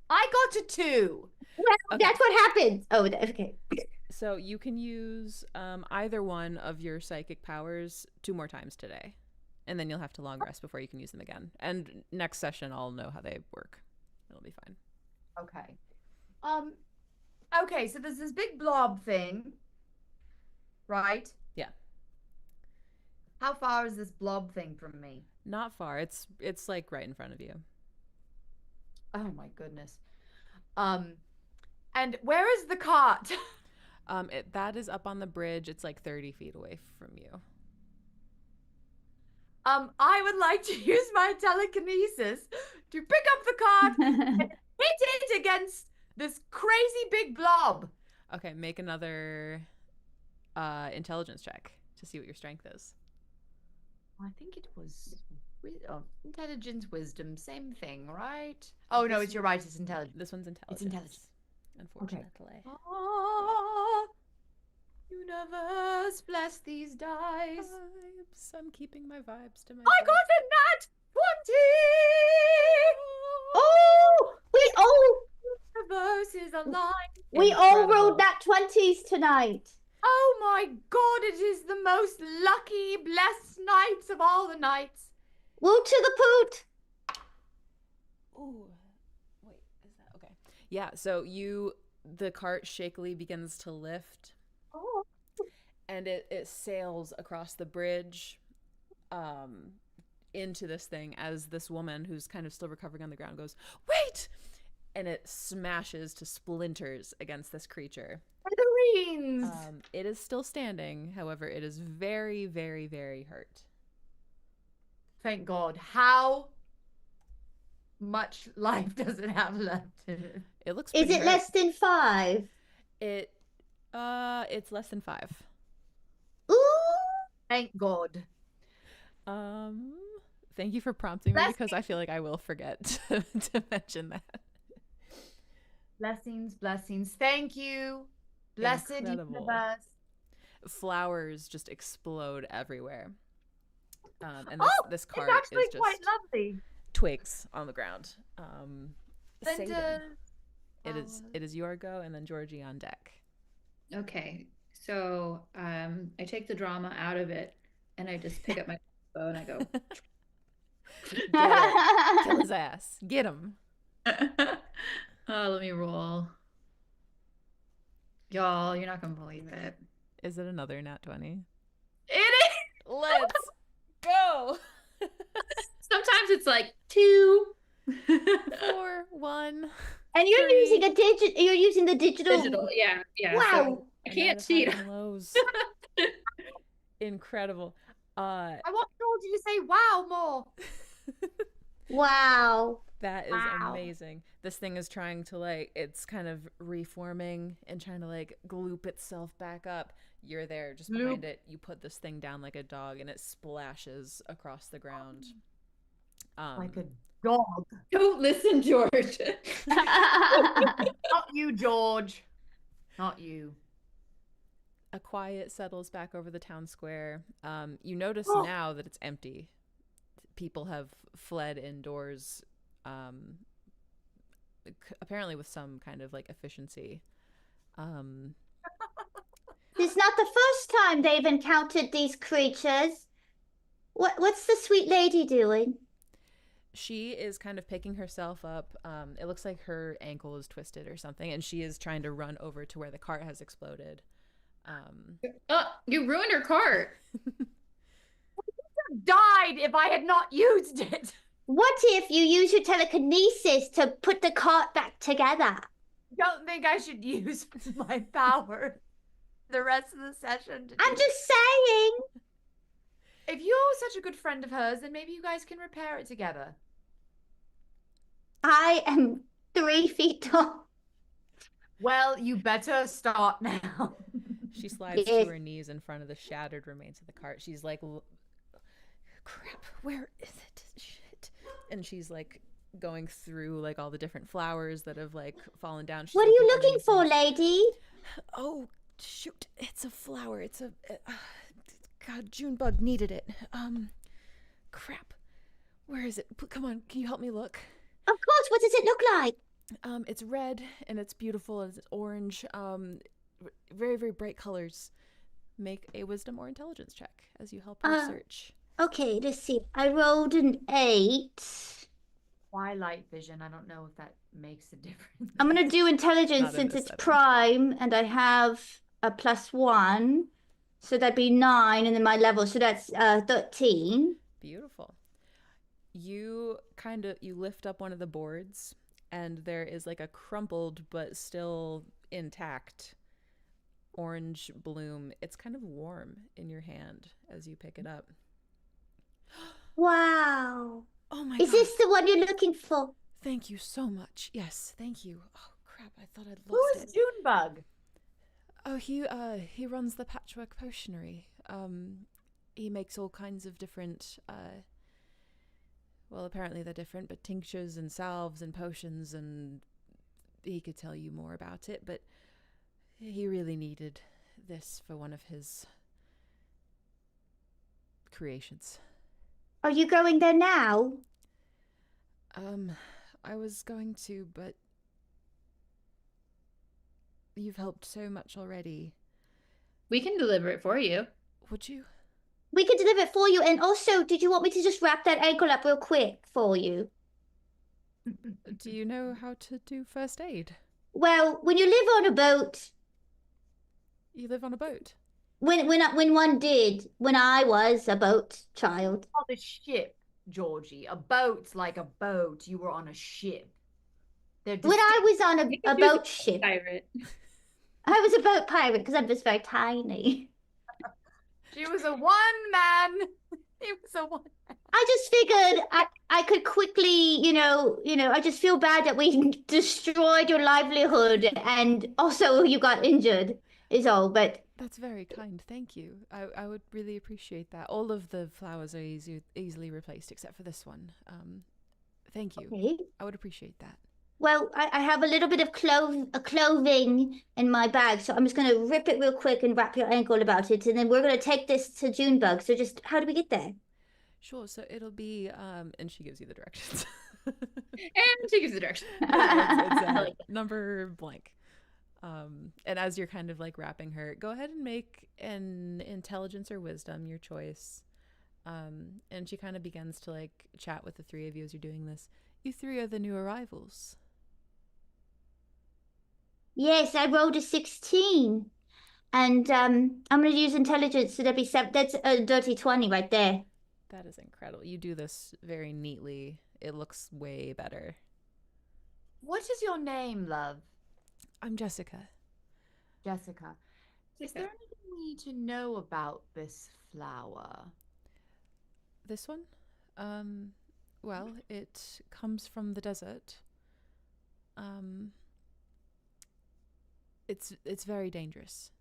I got a 2. well, Okay. that's what happens. Oh, okay. So you can use either one of your psychic powers 2 more times today. And then you'll have to long rest before you can use them again. And next session, I'll know how they work. It'll be fine. Okay. Okay, so there's this big blob thing, right? Yeah. How far is this blob thing from me? Not far. It's like right in front of you. Oh my goodness. And where is the cart? That is up on the bridge. It's like 30 feet away from you. I would like to use my telekinesis to pick up the cart and hit it against this crazy big blob. Okay, make another intelligence check to see what your strength is. I think it was intelligence, wisdom, same thing, right? Oh no, you're right. It's intelligence. This one's intelligence. It's intelligence. Unfortunately. Ah, universe, bless these dice. Vibes. I'm keeping my vibes to myself. I got a nat 20. Oh, Universe is alive. we all Incredible. rolled that 20s tonight. Oh my god, it is the most lucky, blessed nights of all the nights. Woo to the poot. Ooh. Wait, is that okay? Yeah, so the cart shakily begins to lift. Oh. And it sails across the bridge into this thing as this woman who's kind of still recovering on the ground goes, "Wait!" And it smashes to splinters against this creature. Smithereens. It is still standing. However, it is very, very, very hurt. Thank God. How much life does it have left in it? It looks Is pretty it hurt. less than 5? It's less than 5. Ooh. Thank God. Thank you for prompting me Bless because I feel like I will forget to mention that. Blessings, blessings. Thank you. Blessed Incredible. universe. Flowers just explode everywhere. And this It's cart actually is just quite lovely. twigs on the ground. Satan, Centers. it is your go, and then Georgie on deck. Okay, so I take the drama out of it, and I just pick up my bow and I go. Kill his ass. Get him. Oh, let me roll. Y'all, you're not gonna believe it. Is it another nat 20? It is. Let's go. Sometimes it's like 2. 4, 1. And you're 3. using you're using the digital. Digital, yeah. Wow. So I can't cheat. Lows. Incredible. I want Georgie to say wow more. Wow. That is Wow. amazing. This thing is trying to it's kind of reforming and trying to gloop itself back up. You're there just behind it. You put this thing down like a dog and it splashes across the ground. Like a dog. Don't listen, George. Not you, George. Not you. A quiet settles back over the town square. You notice now that it's empty. People have fled indoors, apparently with some kind of efficiency. It's not the first time they've encountered these creatures. What's the sweet lady doing? She is kind of picking herself up. It looks like her ankle is twisted or something, and she is trying to run over to where the cart has exploded. Oh, you ruined her cart. Died if I had not used it. What if you use your telekinesis to put the cart back together? Don't think I should use my power the rest of the session. I'm just saying. If you're such a good friend of hers, then maybe you guys can repair it together. I am 3 feet tall. Well, you better start now. She slides Yes. to her knees in front of the shattered remains of the cart. She's like, crap, where is it? Shit. And she's going through like all the different flowers that have like fallen down. She's What are you at looking these for, things. lady? Oh, shoot. It's a flower. It's a... God, Junebug needed it. Crap. Where is it? Come on, can you help me look? Of course, what does it look like? It's red, and it's beautiful, and it's orange. Very, very bright colors. Make a wisdom or intelligence check as you help her search. Okay, let's see. I rolled an 8. Twilight vision. I don't know if that makes a difference. I'm going to do intelligence since it's prime, and I have a +1. So that'd be 9, and then my level. So that's 13. Beautiful. You lift up one of the boards, and there is like a crumpled but still intact orange bloom. It's kind of warm in your hand as you pick it up. Wow. Oh my Is God. this the one you're looking for? Thank you so much. Yes, thank you. Oh crap, I thought I'd Who lost is it. Junebug? Oh, he runs the Patchwork Potionery. He makes all kinds of different well, apparently they're different, but tinctures and salves and potions, and he could tell you more about it, but he really needed this for one of his creations. Are you going there now? I was going to, but you've helped so much already. We can deliver it for you. Would you? We can deliver it for you. And also, did you want me to just wrap that ankle up real quick for you? Do you know how to do first aid? Well, when you live on a boat... You live on a boat? When I was a boat child. Oh, the ship, Georgie. A boat's like a boat. You were on a ship. When I was on a boat ship. Pirate. I was a boat pirate because I'm just very tiny. She was a one man. He was a one man. I just figured I could quickly, I just feel bad that we destroyed your livelihood and also you got injured is all, but... That's very kind, thank you. I would really appreciate that. All of the flowers are easily replaced except for this one. Thank you. Okay. I would appreciate that. Well, I have a little bit of clothing in my bag, so I'm just going to rip it real quick and wrap your ankle about it, and then we're going to take this to Junebug. So just, how do we get there? Sure, so it'll be, and she gives you the directions. And she gives the direction. it's number blank. And as you're kind of like wrapping her, go ahead and make an intelligence or wisdom, your choice. And she kind of begins to like chat with the three of you as you're doing this. You three are the new arrivals. Yes, I rolled a 16. And I'm going to use intelligence, so that'd be 7. That's a dirty 20 right there. That is incredible. You do this very neatly. It looks way better. What is your name, love? I'm Jessica. Jessica. Is there anything we need to know about this flower? This one? Well, it comes from the desert. It's very dangerous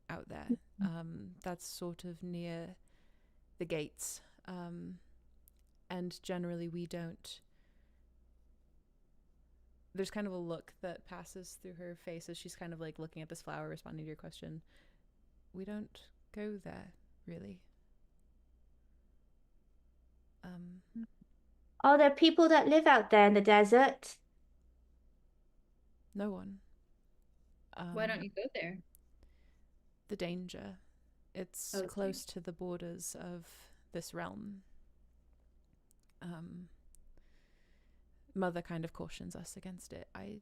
out there. That's sort of near the gates. And generally we don't... There's kind of a look that passes through her face as she's kind of like looking at this flower, responding to your question. We don't go there, really. Are there people that live out there in the desert? No one. Why don't you go there? The danger. It's close to the borders of this realm. Mother kind of cautions us against it. I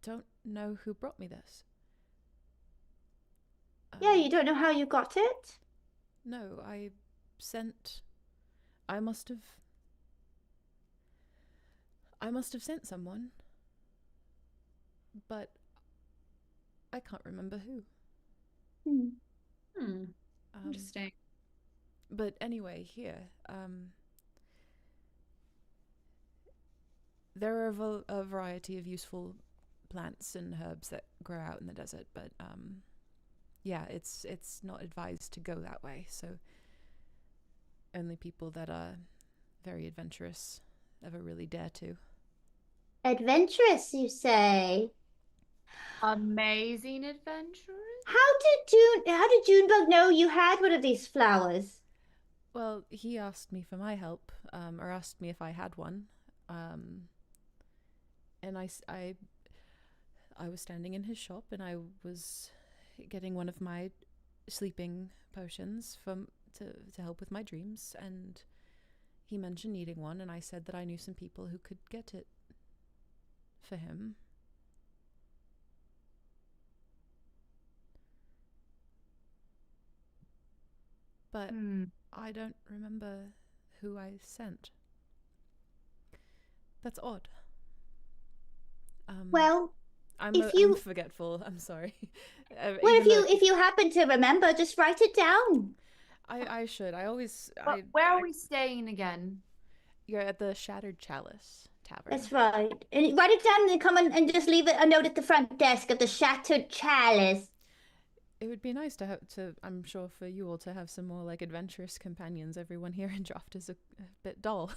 don't know who brought me this. Yeah, you don't know how you got it? No, I must have sent someone. But I can't remember who. Interesting. But anyway, here, there are a variety of useful plants and herbs that grow out in the desert, but yeah, it's not advised to go that way, so only people that are very adventurous ever really dare to. Adventurous, you say? Amazing adventurous? How did Junebug know you had one of these flowers? Well, he asked me for my help, or asked me if I had one. And I was standing in his shop, and I was getting one of my sleeping potions to help with my dreams, and he mentioned needing one, and I said that I knew some people who could get it for him. But I don't remember who I sent. That's odd. Well, I'm forgetful. I'm sorry. Well, if you happen to remember, just write it down. I should. Where are we staying again? You're at the Shattered Chalice Tavern. That's right. And write it down and then come and just leave a note at the front desk of the Shattered Chalice. It would be nice to I'm sure for you all to have some more like adventurous companions. Everyone here in Draft is a bit dull.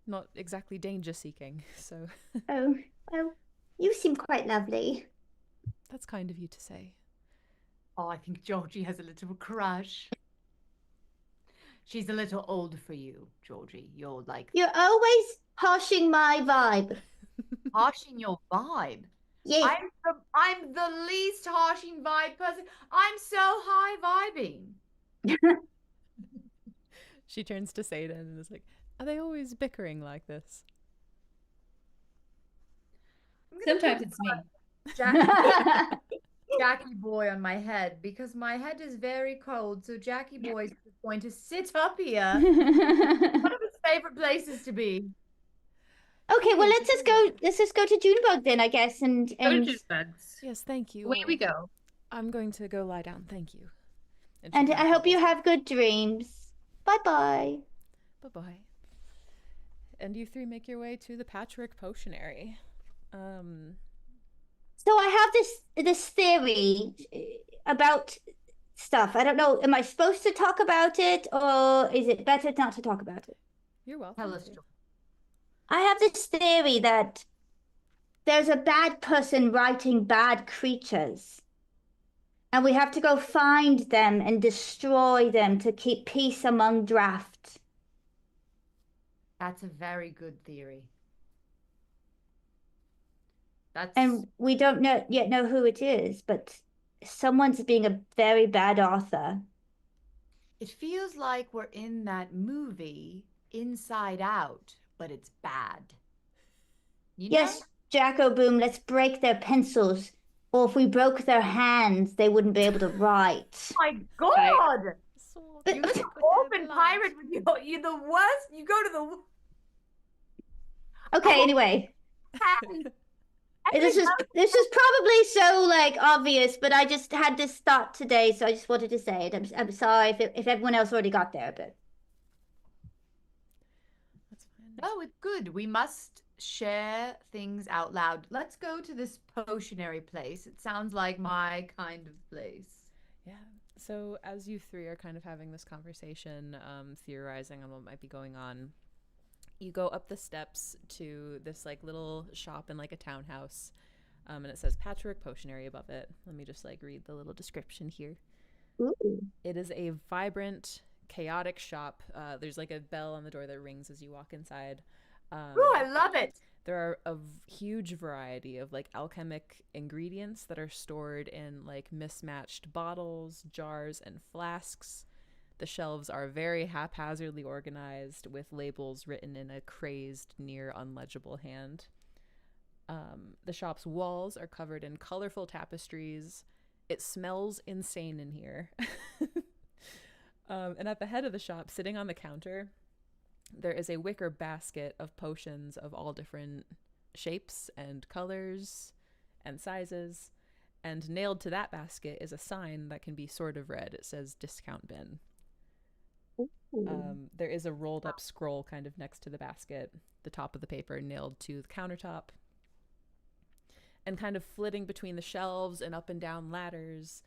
Not exactly danger seeking, so. Oh, well, you seem quite lovely. That's kind of you to say. Oh, I think Georgie has a little crush. She's a little old for you, Georgie. You're always harshing my vibe. Harshing your vibe? Yes. I'm the least harshing vibe person. I'm so high vibing. She turns to Seda and is like, are they always bickering like this? Sometimes it's me. Jackie boy on my head, because my head is very cold, so Jackie boy is going to sit up here. One of his favorite places to be. Okay, well let's just go to Junebug then, I guess, and Go to Junebugs. Yes, thank you. Away we go. I'm going to go lie down, thank you. And I hope you have good dreams. Bye-bye. Bye-bye. And you three make your way to the Patchwork Potionary. So I have this theory about stuff. I don't know, am I supposed to talk about it, or is it better not to talk about it? You're welcome. Tell us. I have this theory that there's a bad person writing bad creatures, and we have to go find them and destroy them to keep peace among Draft. That's a very good theory. And we don't yet know who it is, but someone's being a very bad author. It feels like we're in that movie, Inside Out, but it's bad. Yes, Jacko Boom, let's break their pencils. Or if we broke their hands, they wouldn't be able to write. Oh my God! You're an open pirate, but you're the worst. You go to the... Okay, anyway. This is probably so like obvious, but I just had this thought today, so I just wanted to say it. I'm sorry if everyone else already got there, but that's fine. No, it's good. We must share things out loud. Let's go to this potionary place. It sounds like my kind of place. Yeah. So as you three are kind of having this conversation, theorizing on what might be going on, you go up the steps to this like little shop in like a townhouse, and it says Patchwork Potionary above it. Let me just like read the little description here. Ooh. It is a vibrant, chaotic shop. There's like a bell on the door that rings as you walk inside. Ooh, I love it. There are a huge variety of like alchemic ingredients that are stored in like mismatched bottles, jars, and flasks. The shelves are very haphazardly organized with labels written in a crazed, near unlegible hand. The shop's walls are covered in colorful tapestries. It smells insane in here. And at the head of the shop, sitting on the counter, there is a wicker basket of potions of all different shapes and colors and sizes. And nailed to that basket is a sign that can be sort of read. It says discount bin. There is a rolled up scroll kind of next to the basket, the top of the paper nailed to the countertop. And kind of flitting between the shelves and up and down ladders,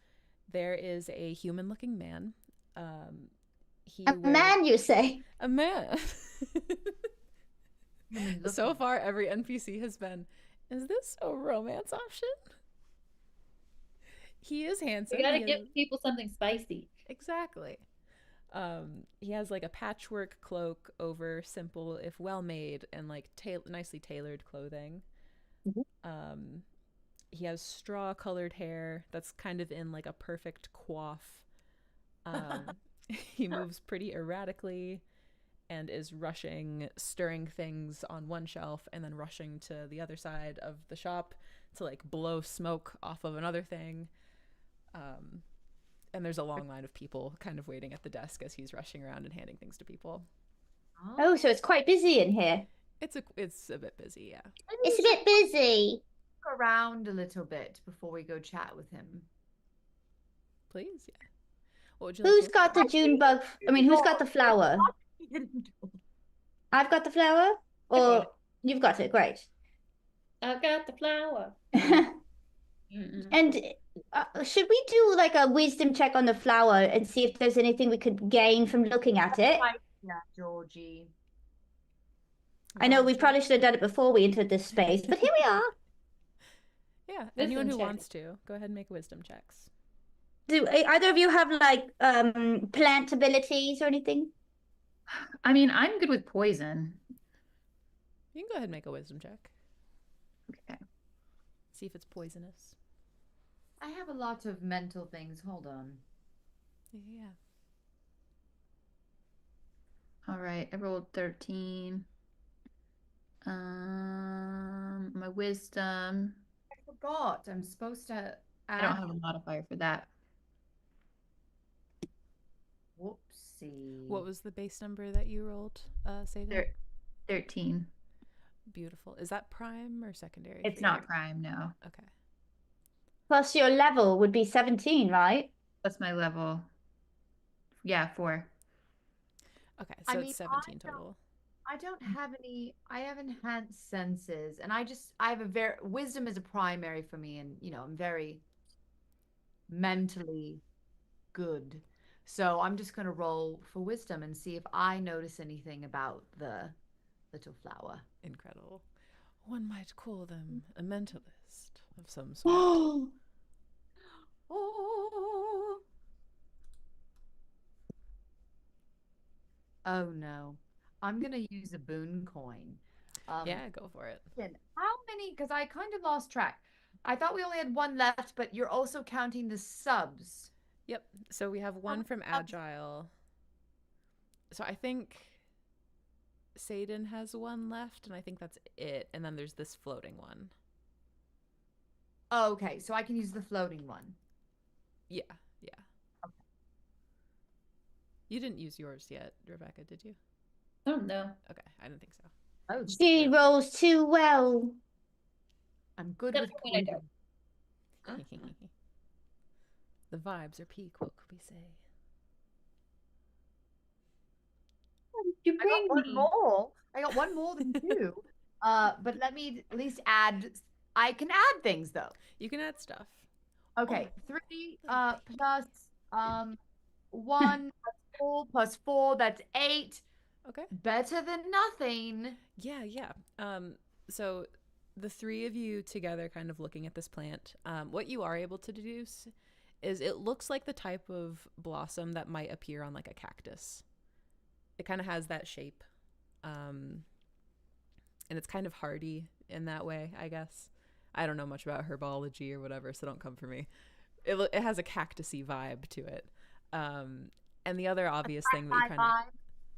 there is a human looking man. Man, you say? A man. So far, every NPC has been, is this a romance option? He is handsome. You gotta give people something spicy. Exactly. He has like a patchwork cloak over simple, if well made, and like nicely tailored clothing. He has straw colored hair that's kind of in like a perfect coif. He moves pretty erratically and is stirring things on one shelf and then rushing to the other side of the shop to like blow smoke off of another thing. And there's a long line of people kind of waiting at the desk as he's rushing around and handing things to people. Oh, so it's quite busy in here. It's a bit busy, yeah. It's a bit busy. Look around a little bit before we go chat with him. Please, yeah. What would you Who's like got the June bug? I mean, who's got the flower? I've got the flower? Or you've got it, great. I've got the flower. And should we do like a wisdom check on the flower and see if there's anything we could gain from looking at it? Yeah, Georgie. I know we probably should have done it before we entered this space, but here we are. Yeah, anyone who wants to, go ahead and make wisdom checks. Do either of you have like plant abilities or anything? I mean, I'm good with poison. You can go ahead and make a wisdom check. Okay. See if it's poisonous. I have a lot of mental things. Hold on. Yeah. All right, I rolled 13. My wisdom. I forgot. I'm supposed to I don't have a modifier for that. Whoopsie. What was the base number that you rolled, Sadie? 13. Beautiful. Is that prime or secondary? It's not prime, no. Okay. Plus your level would be 17, right? That's my level. Yeah, 4. Okay, so it's 17 total. I don't have any. I have enhanced senses, and I have wisdom is a primary for me, and I'm very mentally good. So I'm just going to roll for wisdom and see if I notice anything about the little flower. Incredible. One might call them a mentalist of some sort. Oh no. I'm going to use a boon coin. Yeah, go for it. How many? Because I kind of lost track. I thought we only had one left, but you're also counting the subs. Yep. So we have one from Agile. So I think Satan has one left, and I think that's it. And then there's this floating one. Oh, okay. So I can use the floating one. Yeah. Okay. You didn't use yours yet, Rebecca, did you? Oh, no. Okay, I didn't think so. Oh, she rolls too well. I'm good with poison. The vibes are peak, what could we say? You I got one more. I got one more than 2. But let me at least add. I can add things though. You can add stuff. Okay, 3 plus 1 plus 4 plus 4. That's 8. Okay. Better than nothing. Yeah. So the 3 of you together kind of looking at this plant, what you are able to deduce is it looks like the type of blossom that might appear on like a cactus. It kind of has that shape. And it's kind of hardy in that way, I guess. I don't know much about herbology or whatever, so don't come for me. It has a cactusy vibe to it. And the other obvious thing that you kind of...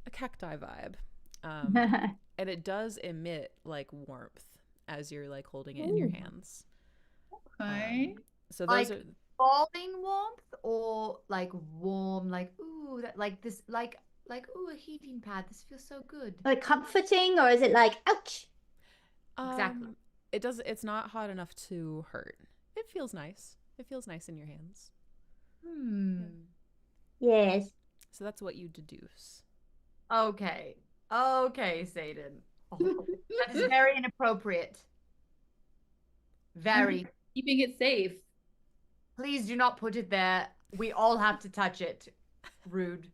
A cacti vibe. And it does emit like warmth as you're like holding it in your hands. Okay. So those are scalding warmth or like warm, like ooh, that like this, like ooh, a heating pad. This feels so good. Like comforting, or is it like ouch? Exactly. It's not hot enough to hurt. It feels nice. It feels nice in your hands. Yes. So that's what you deduce. Okay, Satan. That is very inappropriate. Very. Keeping it safe. Please do not put it there. We all have to touch it. Rude.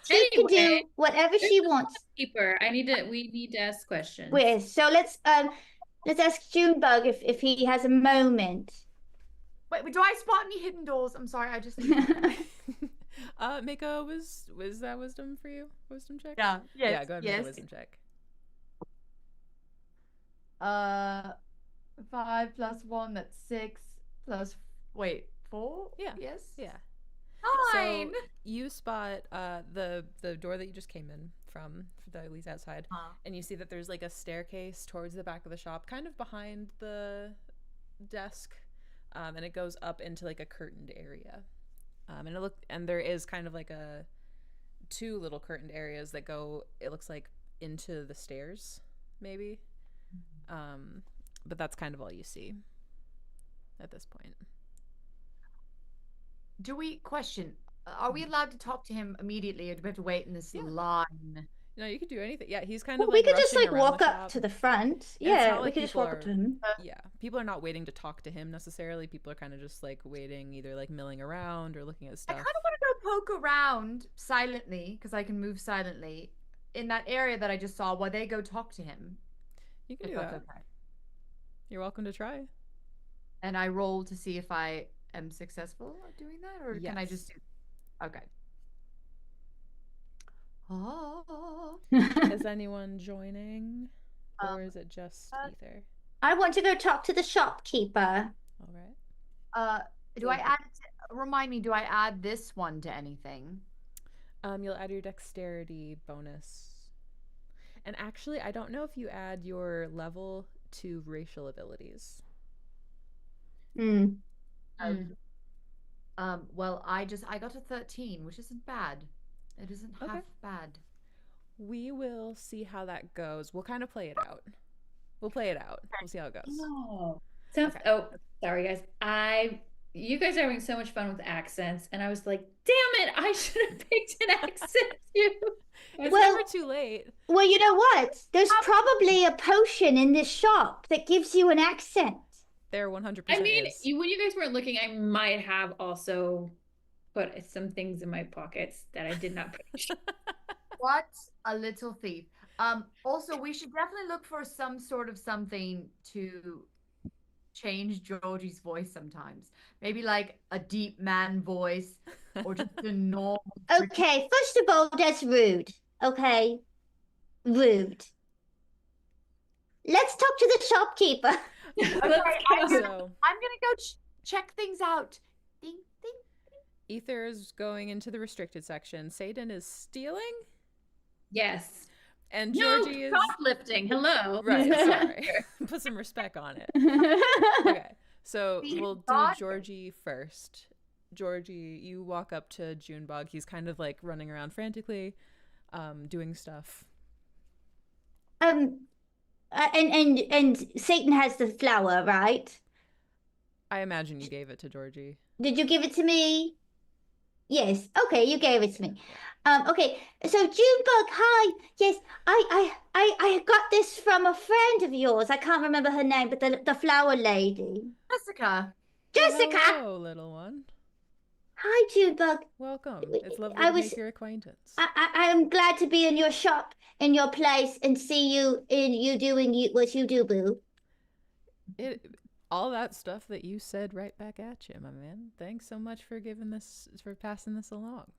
She can do whatever she wants. Keeper. We need to ask questions. Yes. So let's ask Junebug if he has a moment. Wait, do I spot any hidden doors? I'm sorry, I just make a wisdom for you? Wisdom check? Yeah. Yes. Yeah, go ahead and make a wisdom check. 5 + 1, that's 6 plus 4? Yeah. Yes. Yeah. 9. So you spot the door that you just came in from that leads outside, and you see that there's like a staircase towards the back of the shop, kind of behind the desk, and it goes up into like a curtained area, and there is kind of like two little curtained areas that go, it looks like, into the stairs maybe, but that's kind of all you see at this point. Are we allowed to talk to him immediately, or do we have to wait in this line? No, you could do anything. Yeah, he's kind of we like could just like walk up shop. to the front. And yeah, like we could just walk up to him. Yeah, people are not waiting to talk to him necessarily. People are kind of just like waiting, either like milling around or looking at stuff. I kind of want to go poke around silently, because I can move silently in that area that I just saw, while they go talk to him. You can do that. Okay. You're welcome to try. And I roll to see if I am successful at doing that, or can I just do? Okay. Oh. Is anyone joining, or is it just Ether? I want to go talk to the shopkeeper. All right. Do I add? Remind me. Do I add this one to anything? You'll add your dexterity bonus, and actually, I don't know if you add your level to racial abilities. Well, I got a 13, which isn't bad. It isn't half bad. We will see how that goes. We'll kind of play it out. We'll play it out. We'll see how it goes. No. Oh, sorry guys. You guys are having so much fun with accents, and I was like, damn it, I should have picked an accent too. It's never too late. Well, you know what? There's probably a potion in this shop that gives you an accent. There 100% I mean, is. When you guys weren't looking, I might have also put some things in my pockets that I did not put. What a little thief. Also, we should definitely look for some sort of something to change Georgie's voice sometimes. Maybe like a deep man voice, or just a normal. Okay, first of all, that's rude. Okay, rude. Let's talk to the shopkeeper. Okay, I'm gonna go check things out. Ding, ding, ding. Ether is going into the restricted section. Satan is stealing. Yes. And Georgie is shoplifting. Hello. Right. Sorry. Put some respect on it. Okay. So we'll do Georgie first. Georgie, you walk up to Junebug. He's kind of like running around frantically, doing stuff. And Satan has the flower, right? I imagine you gave it to Georgie. Did you give it to me? Yes. Okay, you gave it to me. Okay. So Junebug, hi. Yes, I got this from a friend of yours. I can't remember her name, but the flower lady. Jessica. Jessica. Hello, little one. Hi, Junebug. Welcome. It's lovely to make your acquaintance. I'm glad to be in your shop, in your place, and see you doing what you do, boo. All that stuff that you said right back at you, my man. Thanks so much for passing this along.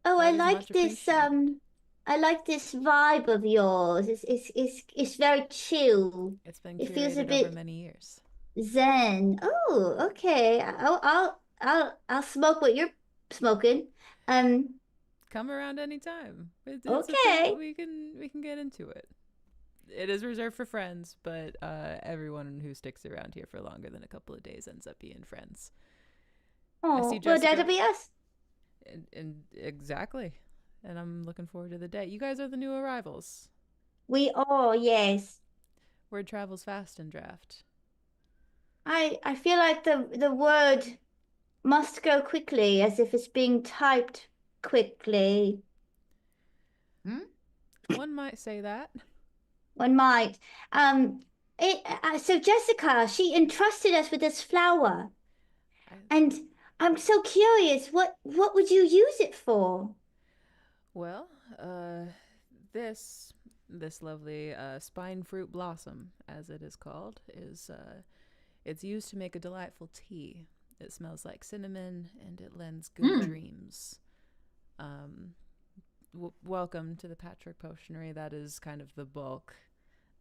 Oh, I like this. I like this vibe of yours. It's very chill. It's been curated, it feels a bit over many years. Zen. Oh, okay. I'll smoke what you're smoking. Come around anytime. It's okay. We can get into it. It is reserved for friends, but everyone who sticks around here for longer than a couple of days ends up being friends. Oh, well, that'll be us. And exactly. And I'm looking forward to the day. You guys are the new arrivals. We are, yes. Word travels fast in draft. I feel like the word must go quickly, as if it's being typed quickly. One might say that. One might. So Jessica, she entrusted us with this flower. And I'm so curious, what would you use it for? Well, this lovely spine fruit blossom, as it is called, is it's used to make a delightful tea. It smells like cinnamon, and it lends good dreams. Welcome to the Patchwork Potionery. That is kind of the bulk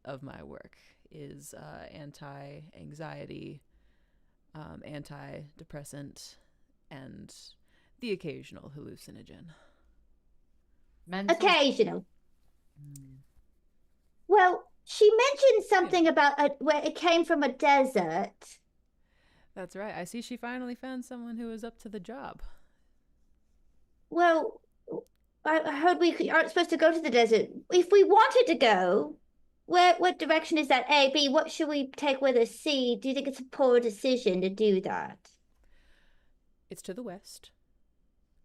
of my work, is anti-anxiety, antidepressant, and the occasional hallucinogen. Occasional. Well, she mentioned something about where it came from a desert. That's right. I see she finally found someone who was up to the job. Well, I heard we aren't supposed to go to the desert. If we wanted to go, what direction is that? A, B, what should we take with us? C, do you think it's a poor decision to do that? It's to the west.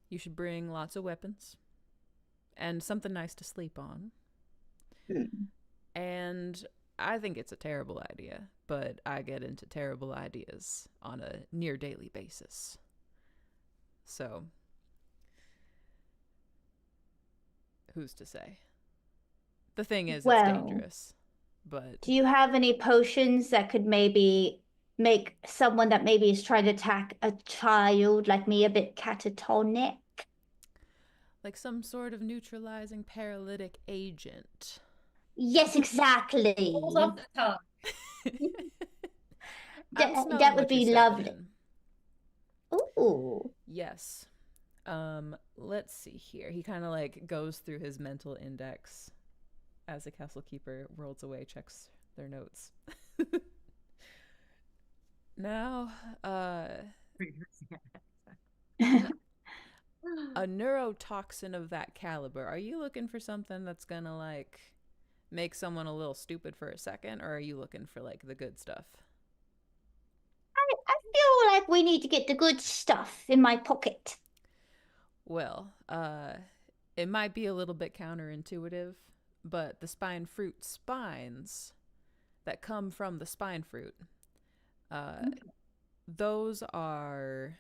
You should bring lots of weapons and something nice to sleep on. And I think it's a terrible idea, but I get into terrible ideas on a near daily basis. So, who's to say? The thing is, it's dangerous, but... Do you have any potions that could maybe make someone that maybe is trying to attack a child like me a bit catatonic? Like some sort of neutralizing paralytic agent. Yes, exactly. Rolls off the tongue. That would be lovely. Ooh. Yes. Let's see here. He kind of like goes through his mental index as the castle keeper whirls away, checks their notes. Now, a neurotoxin of that caliber. Are you looking for something that's gonna like make someone a little stupid for a second, or are you looking for like the good stuff? I feel like we need to get the good stuff in my pocket. Well, it might be a little bit counterintuitive, but the spine fruit spines that come from the spine fruit, those are,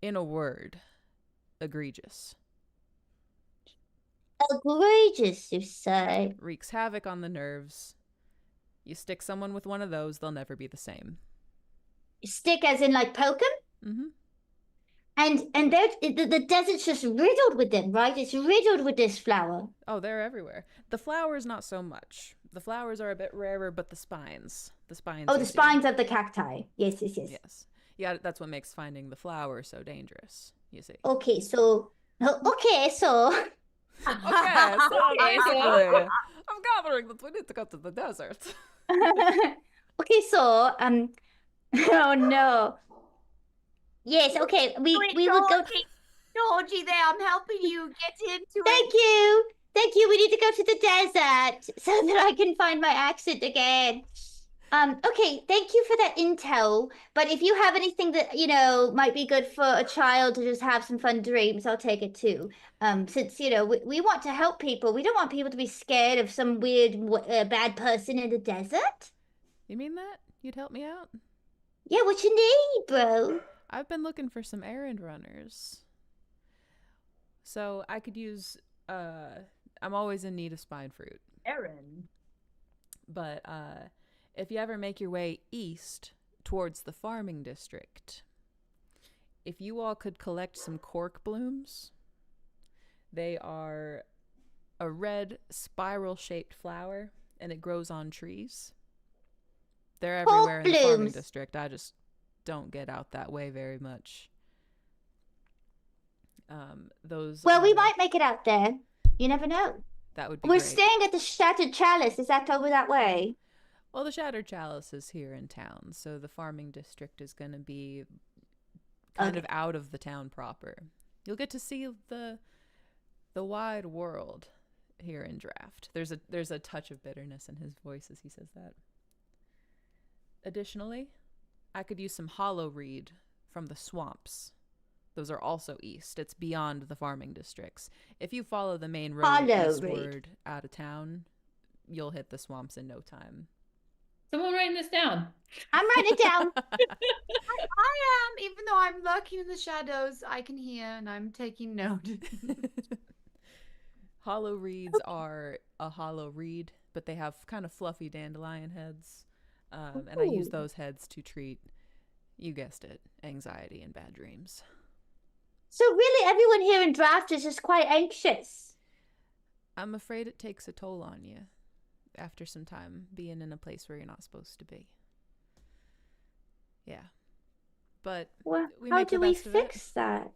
in a word, egregious. Egregious, you say? Wreaks havoc on the nerves. You stick someone with one of those, they'll never be the same. Stick as in like poke 'em? Mm-hmm. And the desert's just riddled with them, right? It's riddled with this flower. Oh, they're everywhere. The flowers, not so much. The flowers are a bit rarer, but the spines. Oh, the spines of the cacti. Yes. Yes. Yeah, that's what makes finding the flower so dangerous, you see. Okay, so... Okay, so basically, I'm gathering that we need to go to the desert. Okay, so, oh no. Yes, okay, we will go... Georgie there, I'm helping you get into it. Thank you, we need to go to the desert so that I can find my accent again. Okay, thank you for that intel, but if you have anything that, might be good for a child to just have some fun dreams, I'll take it too. Since, we want to help people. We don't want people to be scared of some weird, bad person in the desert. You mean that? You'd help me out? Yeah, what you need, bro? I've been looking for some errand runners. So I could use, I'm always in need of spine fruit. Errand? But, if you ever make your way east towards the farming district, if you all could collect some cork blooms, they are a red spiral-shaped flower, and it grows on trees. They're everywhere in the farming district. I just don't get out that way very much. We might make it out there. You never know. That would be We're great. staying at the Shattered Chalice. Is that over that way? Well, the Shattered Chalice is here in town, so the farming district is going to be kind of out of the town proper. You'll get to see the wide world here in Draft. There's a touch of bitterness in his voice as he says that. Additionally, I could use some hollow reed from the swamps. Those are also east. It's beyond the farming districts. If you follow the main road eastward out of town, you'll hit the swamps in no time. Someone writing this down. I'm writing it down. I am. Even though I'm lurking in the shadows, I can hear and I'm taking note. Hollow reeds are a hollow reed, but they have kind of fluffy dandelion heads. And I use those heads to treat, you guessed it, anxiety and bad dreams. So really everyone here in Draft is just quite anxious. I'm afraid it takes a toll on you after some time being in a place where you're not supposed to be. Yeah. But well, how do we fix that?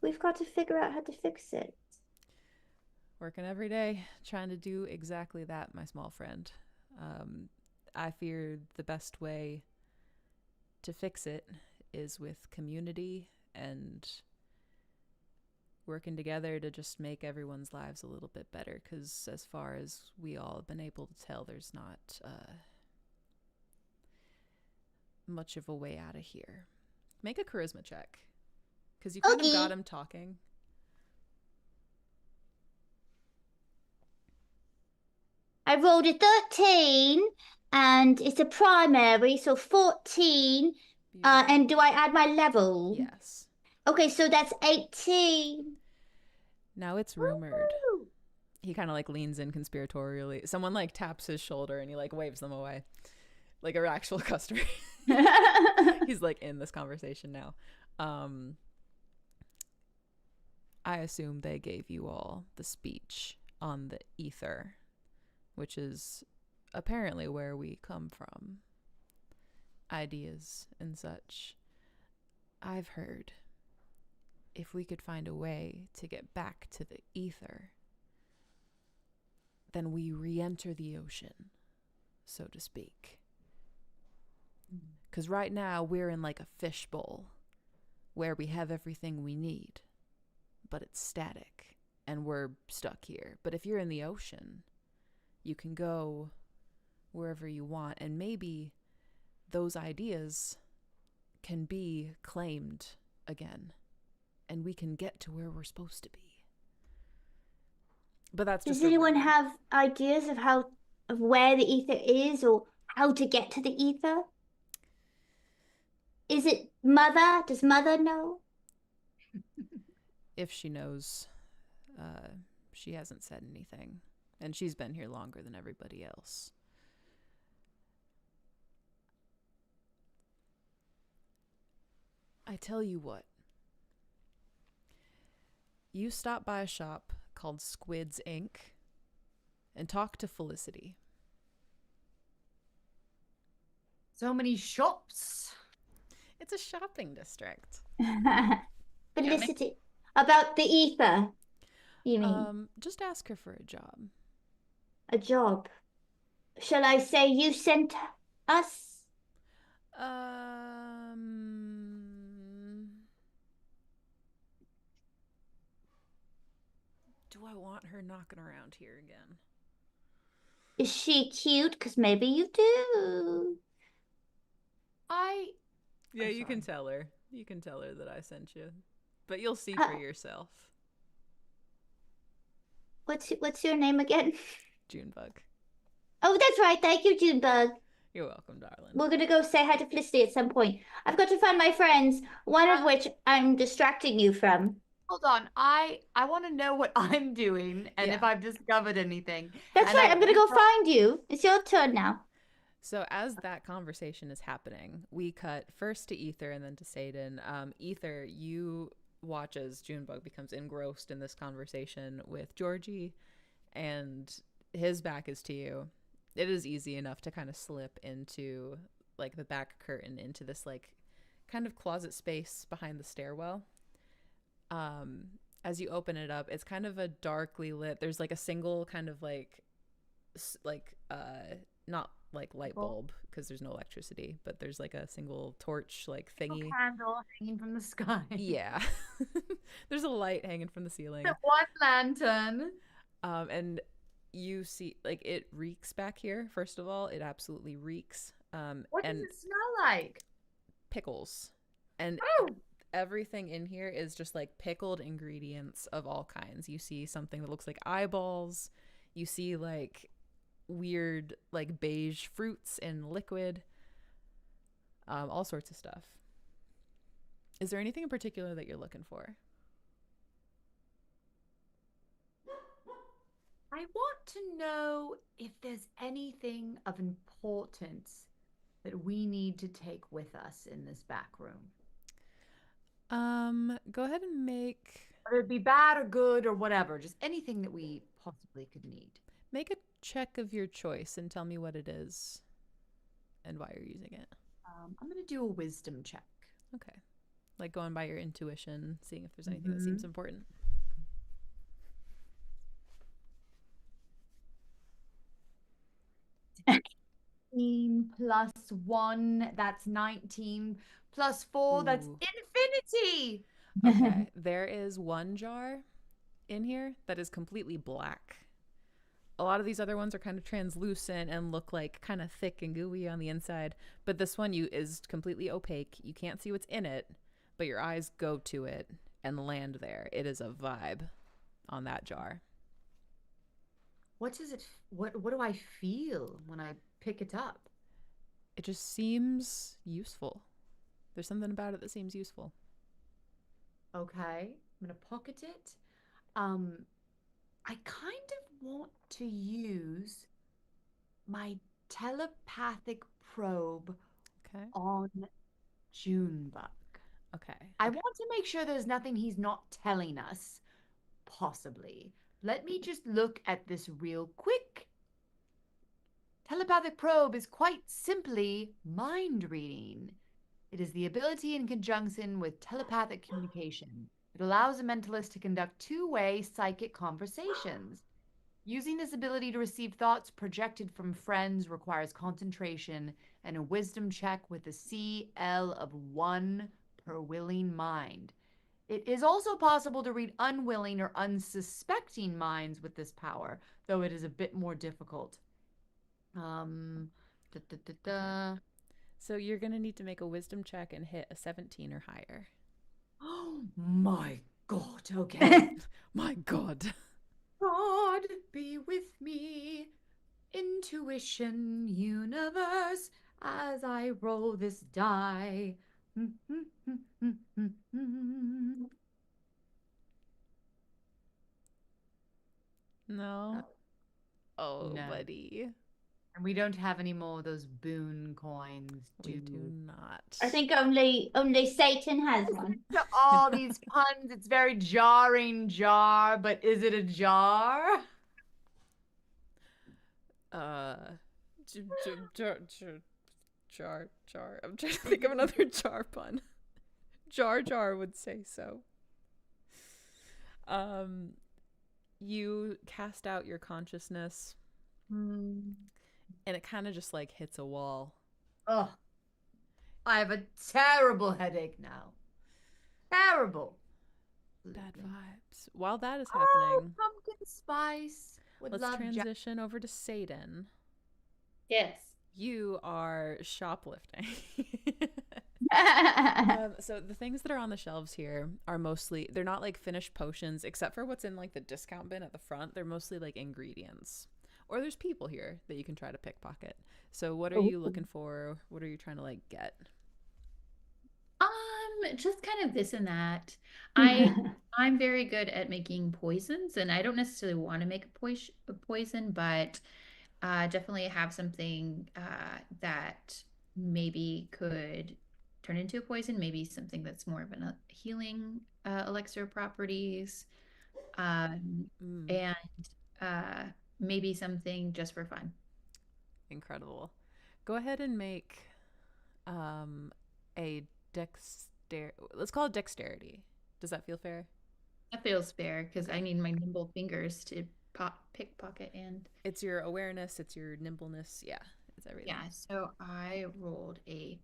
We've got to figure out how to fix it. Working every day, trying to do exactly that, my small friend. I fear the best way to fix it is with community and working together to just make everyone's lives a little bit better, because as far as we all have been able to tell, there's not much of a way out of here. Make a charisma check, because you kind of got him talking. I rolled a 13, and it's a primary, so 14. And do I add my level? Yes. Okay, so that's 18. Now it's rumored. He kind of like leans in conspiratorially. Someone like taps his shoulder and he like waves them away. Like an actual customer. He's like in this conversation now. I assume they gave you all the speech on the ether, which is apparently where we come from. Ideas and such. I've heard if we could find a way to get back to the ether, then we re-enter the ocean, so to speak. Because right now we're in like a fishbowl where we have everything we need, but it's static and we're stuck here. But if you're in the ocean, you can go wherever you want, and maybe those ideas can be claimed again, and we can get to where we're supposed to be. But that's just. Does anyone have ideas of where the ether is, or how to get to the ether? Is it Mother? Does Mother know? If she knows, she hasn't said anything, and she's been here longer than everybody else. I tell you what. You stop by a shop called Squid's Inc. and talk to Felicity. So many shops. It's a shopping district. Felicity. About the ether, you mean? Just ask her for a job. A job? Shall I say you sent us? Do I want her knocking around here again? Is she cute? Because maybe you do. Yeah, you can tell her. You can tell her that I sent you. But you'll see for yourself. What's your name again? Junebug. Oh, that's right. Thank you, Junebug. You're welcome, darling. We're going to go say hi to Felicity at some point. I've got to find my friends, one of which I'm distracting you from. Hold on. I want to know what I'm doing and if I've discovered anything. That's right. I'm going to go find you. It's your turn now. So as that conversation is happening, we cut first to Ether and then to Satan. Ether, you watch as Junebug becomes engrossed in this conversation with Georgie, and his back is to you. It is easy enough to kind of slip into like the back curtain into this like kind of closet space behind the stairwell. As you open it up, it's kind of a darkly lit. There's like a single kind of like not like light bulb because there's no electricity, but there's like a single torch like thingy. A candle hanging from the sky. Yeah. There's a light hanging from the ceiling. One lantern. And you see like it reeks back here. First of all, it absolutely reeks. What does it smell like? Pickles. And everything in here is just like pickled ingredients of all kinds. You see something that looks like eyeballs. You see like weird like beige fruits and liquid, all sorts of stuff. Is there anything in particular that you're looking for? I want to know if there's anything of importance that we need to take with us in this back room. Go ahead and make... Whether it be bad or good or whatever, just anything that we possibly could need. Make a check of your choice and tell me what it is and why you're using it. I'm going to do a wisdom check. Okay. Like going by your intuition, seeing if there's anything that seems important. +1, that's 19. +4, that's infinity. Okay. There is one jar in here that is completely black. A lot of these other ones are kind of translucent and look like kind of thick and gooey on the inside, but this one is completely opaque. You can't see what's in it, but your eyes go to it and land there. It is a vibe on that jar. What does it? What do I feel when I pick it up? It just seems useful. There's something about it that seems useful. Okay, I'm gonna pocket it. I kind of want to use my telepathic probe on Junebug. Okay. I want to make sure there's nothing he's not telling us, possibly. Let me just look at this real quick. Telepathic probe is quite simply mind reading. It is the ability in conjunction with telepathic communication. It allows a mentalist to conduct two-way psychic conversations. Using this ability to receive thoughts projected from friends requires concentration and a wisdom check with a CL of 1 per willing mind. It is also possible to read unwilling or unsuspecting minds with this power, though it is a bit more difficult. So you're going to need to make a wisdom check and hit a 17 or higher. Oh my God, okay. My God. God be with me. Intuition universe as I roll this die. No. Oh, no. buddy. And we don't have any more of those boon coins. We do not. I think only Satan has one. To all these puns, it's very jarring jar, but is it a jar? Jar. I'm trying to think of another jar pun. Jar would say so. You cast out your consciousness, and it kind of just like hits a wall. Oh, I have a terrible headache now. Terrible. Bad vibes. While that is happening, pumpkin spice. Let's transition over to Satan. Yes. You are shoplifting. So the things that are on the shelves here are mostly, they're not like finished potions, except for what's in like the discount bin at the front. They're mostly like ingredients. Or there's people here that you can try to pickpocket. So what are you looking for? What are you trying to like get? Just kind of this and that. I'm very good at making poisons, and I don't necessarily want to make a poison, but definitely have something that maybe could turn into a poison, maybe something that's more of a healing elixir properties, and maybe something just for fun. Incredible. Go ahead and make a let's call it dexterity. Does that feel fair? That feels fair because I need my nimble fingers to pickpocket, and it's your awareness, it's your nimbleness. Yeah, it's everything. Yeah, so I rolled a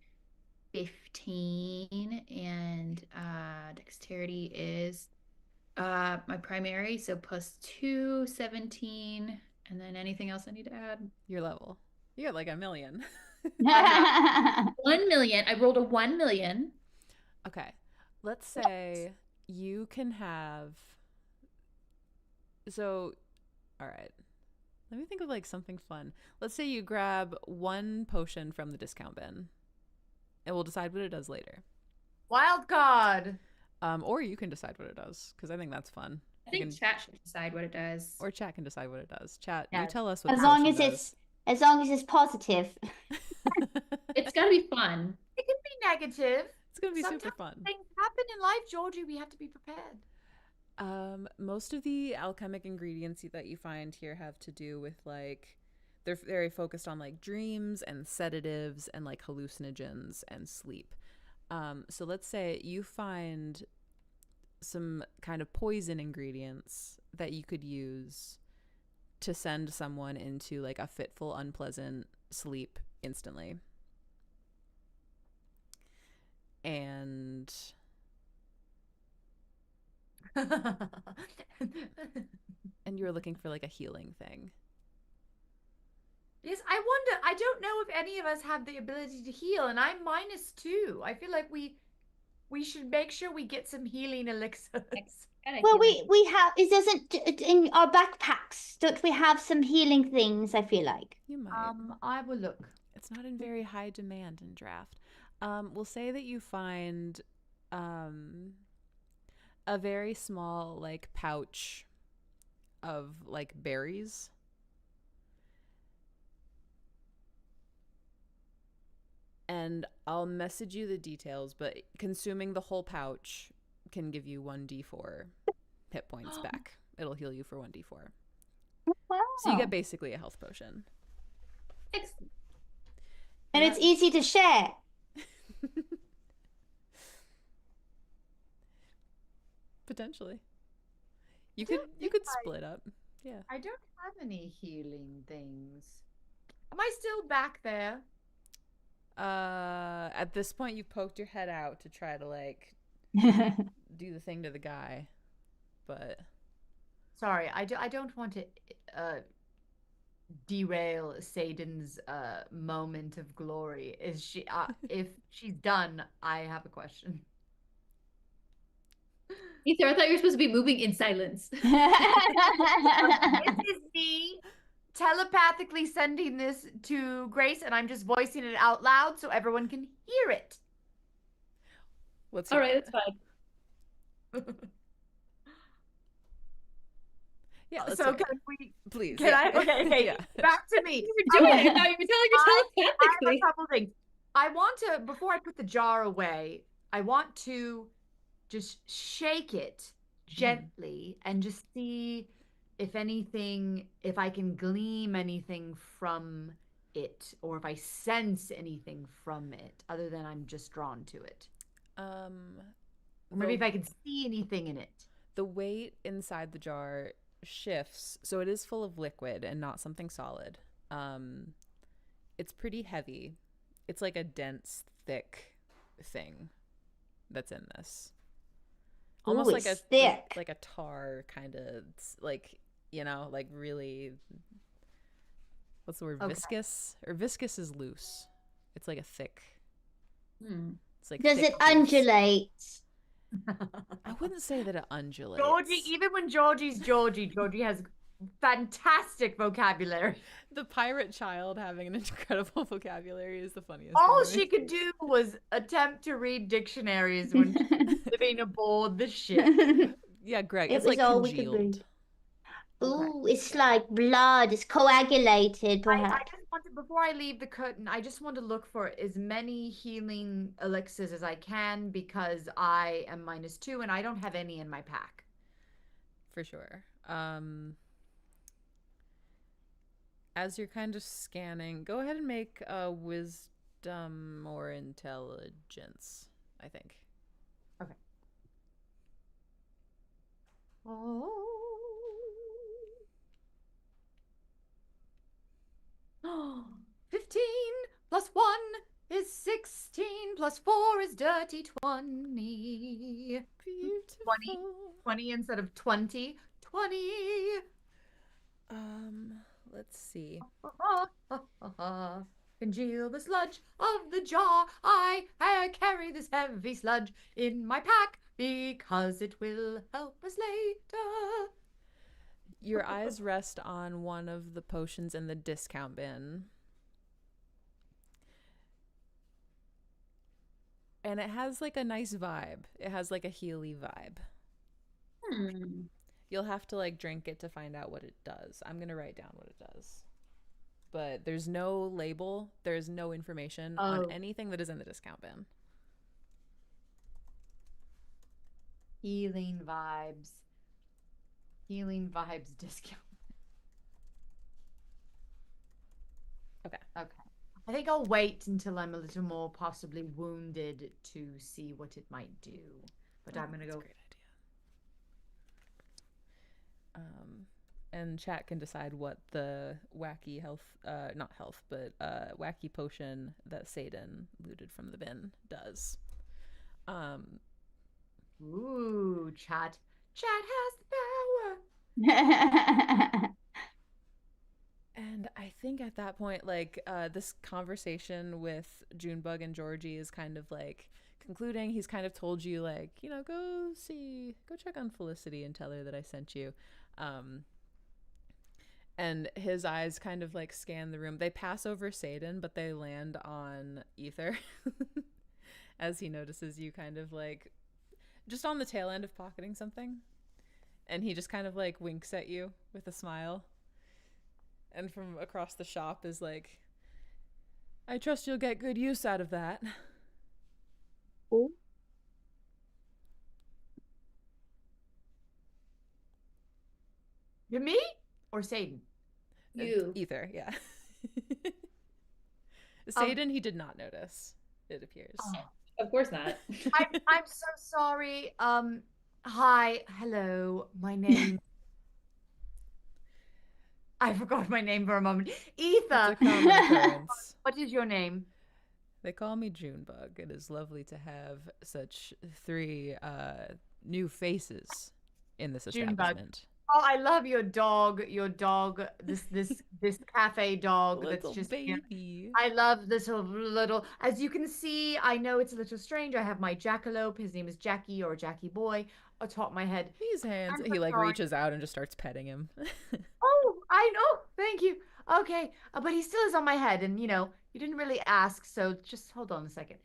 15, and dexterity is my primary, so +2, 17, and then anything else I need to add. Your level. You got like 1 million. 1 million. I rolled a 1 million. Okay. Let's say you can have, so all right. Let me think of like something fun. Let's say you grab 1 potion from the discount bin, and we'll decide what it does later. Wild card. Or you can decide what it does, because I think that's fun. think chat should decide what it does. Or chat can decide what it does. Chat, Yeah. you tell us what As the long potion as does. as long as it's positive. It's got to be fun. It can be negative. It's gonna be Sometimes super fun. things happen in life, Georgie. We have to be prepared. Most of the alchemic ingredients that you find here have to do with like, they're very focused on like dreams and sedatives and like hallucinogens and sleep. So let's say you find some kind of poison ingredients that you could use to send someone into like a fitful, unpleasant sleep instantly. And you were looking for like a healing thing. Yes, I wonder. I don't know if any of us have the ability to heal, and I'm -2. I feel like we should make sure we get some healing elixirs. Well, we have. It doesn't in our backpacks. Don't we have some healing things? I feel like. You might. I will look. It's not in very high demand in draft. We'll say that you find a very small like pouch of like berries. And I'll message you the details, but consuming the whole pouch can give you 1d4 hit points back. It'll heal you for 1d4. Wow. So you get basically a health potion. Excellent. And it's easy to share. Potentially. You could split up. Yeah. I don't have any healing things. Am I still back there? At this point you've poked your head out to try to like do the thing to the guy, but sorry, I don't want to derail Saden's moment of glory. Is she if she's done, I have a question. Ether, I thought you were supposed to be moving in silence. This is me telepathically sending this to Grace, and I'm just voicing it out loud so everyone can hear it. All right, that's fine. Yeah. So can we? Please. Can I? Okay. Yeah. Back to me. You were doing it. Now you were telling me telepathically. I have a couple things. I want to, before I put the jar away, I want to just shake it gently and just see if anything, if I can glean anything from it, or if I sense anything from it, other than I'm just drawn to it. Or maybe if I can see anything in it. The weight inside the jar shifts, so it is full of liquid and not something solid. It's pretty heavy. It's like a dense, thick thing that's in this. Almost like a thick. like a tar kind of, like, you know, like really, what's the word? Okay. Viscous? Or viscous is loose. It's like a thick. It's like, does it undulate? I wouldn't say that it undulates. Georgie, even when Georgie has fantastic vocabulary. The pirate child having an incredible vocabulary is the funniest. All she could do was attempt to read dictionaries when she was living aboard the ship. Yeah, Greg, it's like congealed. Ooh, it's like blood. It's coagulated, perhaps. I just want to, before I leave the curtain, I just want to look for as many healing elixirs as I can, because I am -2 and I don't have any in my pack. For sure. As you're kind of scanning, go ahead and make a wisdom or intelligence, I think. Okay. Oh. 15 plus 1 is 16 plus 4 is dirty 20. Beautiful. 20 instead of 20. 20. Let's see. Congeal the sludge of the jar. I carry this heavy sludge in my pack because it will help us later. Your eyes rest on one of the potions in the discount bin. And it has like a nice vibe. It has like a healy vibe. You'll have to like drink it to find out what it does. I'm gonna write down what it does. But there's no label. There's no information on anything that is in the discount bin. Healing vibes. Healing vibes discount. Okay. I think I'll wait until I'm a little more possibly wounded to see what it might do. But I'm gonna go. Great idea. And chat can decide what the wacky wacky potion that Satan looted from the bin does. Ooh, chat has the power. And I think at that point, like, this conversation with Junebug and Georgie is kind of like concluding. He's kind of told you, like, you know, go check on Felicity and tell her that I sent you. And his eyes kind of like scan the room. They pass over Satan, but they land on Ether as he notices you kind of like just on the tail end of pocketing something. And he just kind of like winks at you with a smile. And from across the shop is like, I trust you'll get good use out of that. Oh. You me or Satan? You. Ether, yeah. Satan, he did not notice, it appears. Of course not. I'm so sorry. Hi, hello. My name. I forgot my name for a moment. Ether. It's a common occurrence. What is your name? They call me Junebug. It is lovely to have such 3 new faces in this establishment. Oh, I love your dog. This cafe dog. Little that's just baby. I love this little. As you can see, I know it's a little strange. I have my jackalope. His name is Jackie or Jackie Boy atop my head. These hands. He like reaches out and just starts petting him. Oh, I know. Thank you. Okay, but he still is on my head, and you know, you didn't really ask, so just hold on a second.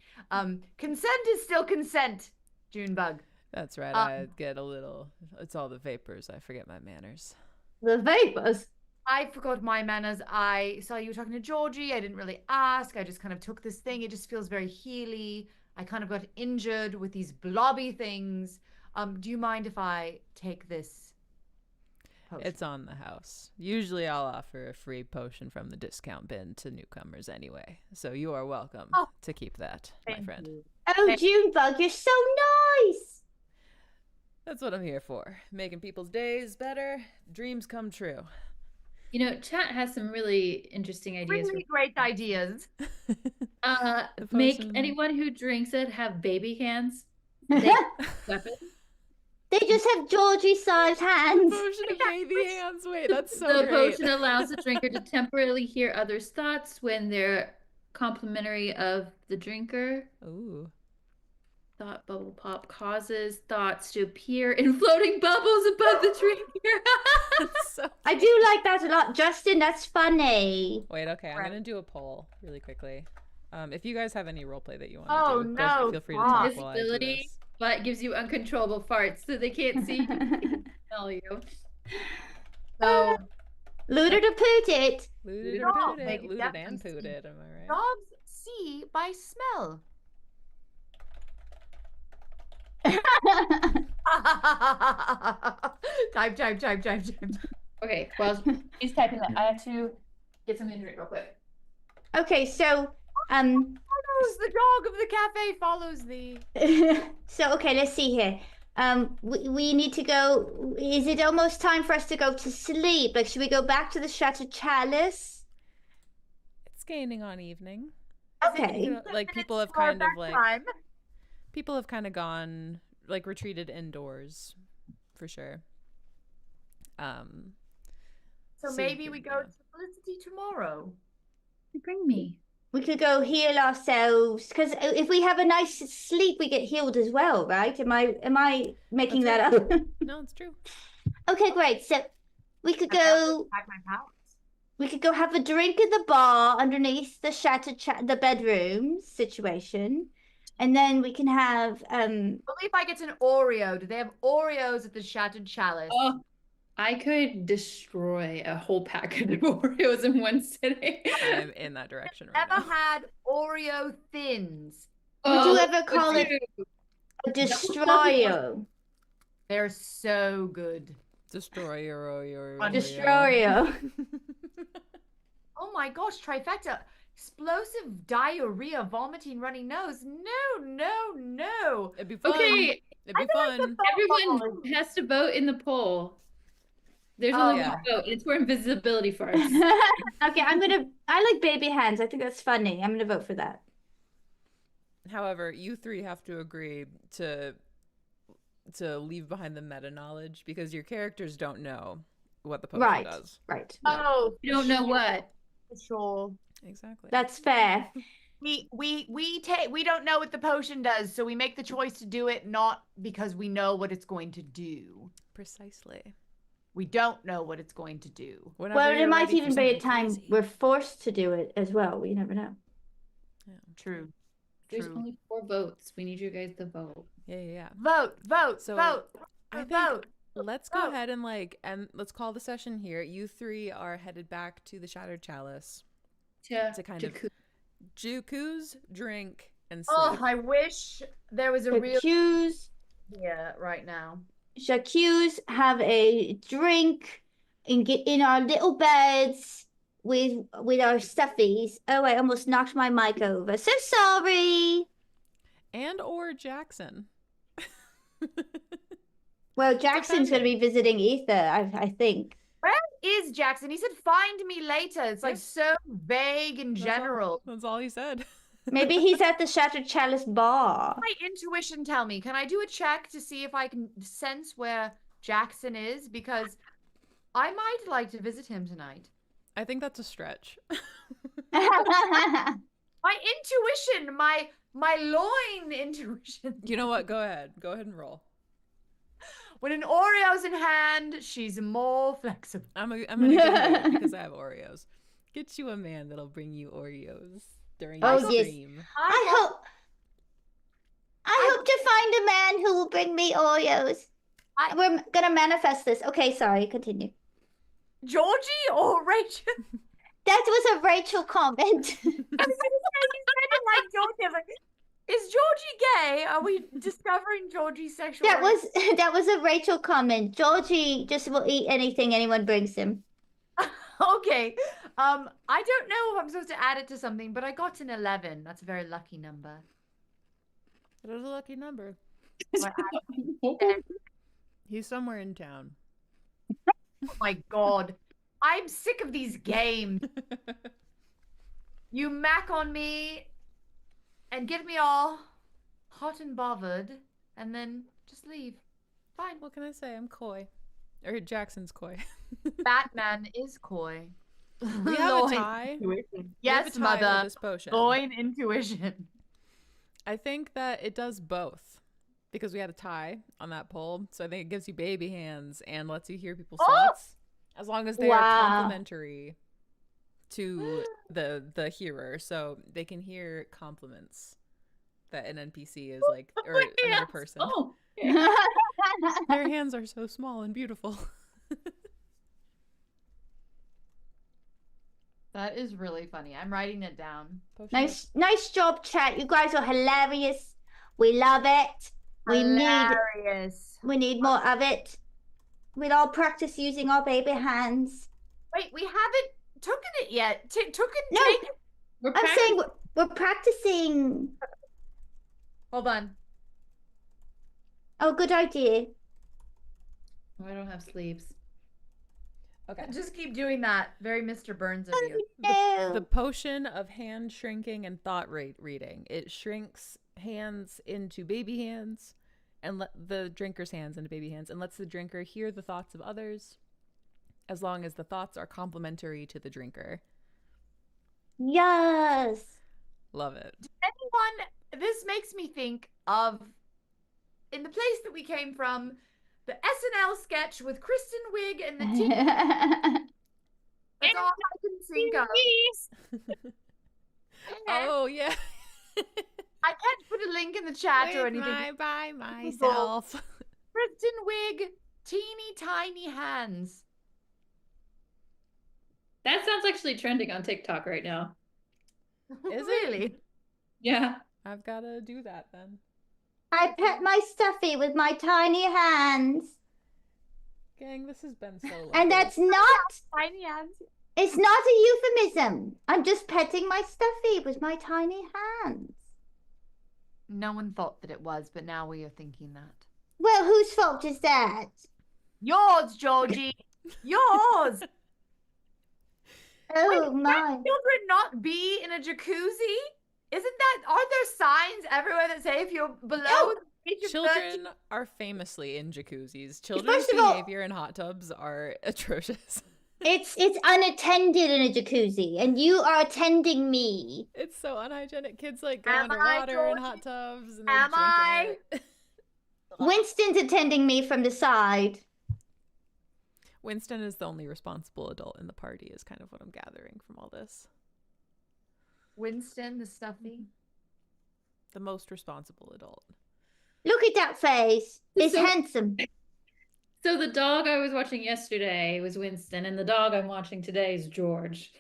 Consent is still consent, Junebug. That's right. I get a little. It's all the vapors. I forget my manners. The vapors. I forgot my manners. I saw you talking to Georgie. I didn't really ask. I just kind of took this thing. It just feels very healy. I kind of got injured with these blobby things. Do you mind if I take this potion? It's on the house. Usually I'll offer a free potion from the discount bin to newcomers anyway. So you are welcome to keep that, my friend. You. Oh, Junebug, you're so nice. That's what I'm here for. Making people's days better, dreams come true. You know, chat has some really interesting ideas. Really great ideas. Make anyone who drinks it have baby hands. Weapons. They just have Georgie-sized hands. Potion of baby hands. Wait, that's so The great. potion allows the drinker to temporarily hear others' thoughts when they're complimentary of the drinker. Ooh. Thought bubble pop causes thoughts to appear in floating bubbles above the drinker. So I do like that a lot, Justin. That's funny. wait, okay, I'm gonna do a poll really quickly. If you guys have any roleplay that you want Oh, to do, no, feel free to talk while I do Visibility, this. but gives you uncontrollable farts, so they can't see you, they can smell you. So Looted or poot it. Looted No, or pooed they it. can Looted and definitely pooed see. it, am I right? Dogs see by smell. Type. okay, well, she's typing that. I have to get something to drink real quick. Okay, so The dog of the cafe follows thee. okay, let's see here. We need to go. Is it almost time for us to go to sleep? Like, should we go back to the Shattered Chalice? It's gaining on evening. Okay. You know, like people have kind of like people have kind of gone like retreated indoors for sure. So maybe we go to Felicity tomorrow. Bring me. We could go heal ourselves because if we have a nice sleep, we get healed as well, right? Am I making That's that up? No, it's true. Okay, great. So we could I have to go. pack my pouch. We could go have a drink at the bar underneath the the bedroom situation, and then we can have I believe I get an Oreo. Do they have Oreos at the Shattered Chalice? Oh, I could destroy a whole packet of Oreos in one sitting. I'm in that direction right Ever now. had Oreo thins? Would you ever call it a destroyer? They're so good. Destroy your Destroyer. Oh my gosh, trifecta. Explosive diarrhea, vomiting, runny nose. No. It'd be fun. Okay. It'd be fun. Everyone has to vote in the poll. There's only one vote, and it's for invisibility farts. Okay, I like baby hands. I think that's funny. I'm gonna vote for that. However, you three have to agree to leave behind the meta knowledge because your characters don't know what the potion does. Right. Oh, You don't know what. Sure. Exactly. That's fair. We don't know what the potion does, so we make the choice to do it not because we know what it's going to do. Precisely. We don't know what it's going to do. Whenever Well, there you're might ready even for be a something time crazy. we're forced to do it as well. We never know. Yeah. True. There's only 4 votes. We need you guys to vote. Yeah. Vote. So, vote. I think Vote. let's go ahead and let's call the session here. You three are headed back to the Shattered Chalice to kind of juice, drink, and sleep. Oh, I wish there was a real Choose. yeah right now. J'accuse, have a drink, and get in our little beds with our stuffies. Oh, I almost knocked my mic over. So sorry. And or Jackson. Well, Jackson's going to be visiting Ether, I think. Where is Jackson? He said, "Find me later." It's like so vague and general. That's all he said. Maybe he's at the Shattered Chalice bar. My intuition tell me. Can I do a check to see if I can sense where Jackson is? Because I might like to visit him tonight. I think that's a stretch. My intuition, my loin intuition. You know what? Go ahead and roll. When an Oreo's in hand, she's more flexible. I'm gonna give you it because I have Oreos. Get you a man that'll bring you Oreos during your stream. I hope to find a man who will bring me Oreos. We're gonna manifest this. Okay, sorry, continue. Georgie or Rachel? That was a Rachel comment. Is Georgie gay? Are we discovering Georgie's sexual? That was a Rachel comment. Georgie just will eat anything anyone brings him. Okay. I don't know if I'm supposed to add it to something, but I got an 11. That's a very lucky number. It is a lucky number. He's somewhere in town. Oh my god. I'm sick of these games. You mac on me and get me all hot and bothered and then just leave. Fine. What can I say? I'm coy. Or Jackson's coy. Batman is coy. We have a tie. Yes, mother. For this potion. Loin intuition. I think that it does both because we had a tie on that poll. So I think it gives you baby hands and lets you hear people's thoughts as long as they are complimentary to the hearer, so they can hear compliments that an NPC is like, or another person. Oh. Their hands are so small and beautiful. That is really funny. I'm writing it down. Nice job, chat. You guys are hilarious. We love it. We need more of it. We'll all practice using our baby hands. Wait, we haven't taken it yet. No, I'm saying we're practicing. Hold on. Oh, good idea. Oh, I don't have sleeves. Okay. Just keep doing that. Very Mr. Burns of you. The potion of hand shrinking and thought reading. It shrinks hands into baby hands and let the drinker's hands into baby hands and lets the drinker hear the thoughts of others as long as the thoughts are complementary to the drinker. Yes. Love it. This makes me think of, in the place that we came from, the SNL sketch with Kristen Wiig and the team. That's all I can think of. Oh, yeah. I can't put a link in the chat or anything. By myself. Kristen Wiig, teeny tiny hands. That sounds actually trending on TikTok right now. Is it? Really? Yeah. I've got to do that then. I pet my stuffy with my tiny hands. Gang, this has been so lovely. And that's not, Tiny hands. it's not a euphemism. I'm just petting my stuffy with my tiny hands. No one thought that it was, but now we are thinking that. Well, whose fault is that? Yours, Georgie. Yours. Oh, Wait, my. can children not be in a jacuzzi? Aren't there signs everywhere that say if you're below the age of 13? Children are famously in jacuzzis. Children's First of all- behavior in hot tubs are atrocious. It's unattended in a jacuzzi, and you are attending me. It's so unhygienic. Kids like go Am I, underwater in Georgie? hot tubs and they're Am I? drinking it. Winston's attending me from the side. Winston is the only responsible adult in the party, is kind of what I'm gathering from all this. Winston, the stuffy. The most responsible adult. Look at that face. It's So- handsome. So the dog I was watching yesterday was Winston, and the dog I'm watching today is George.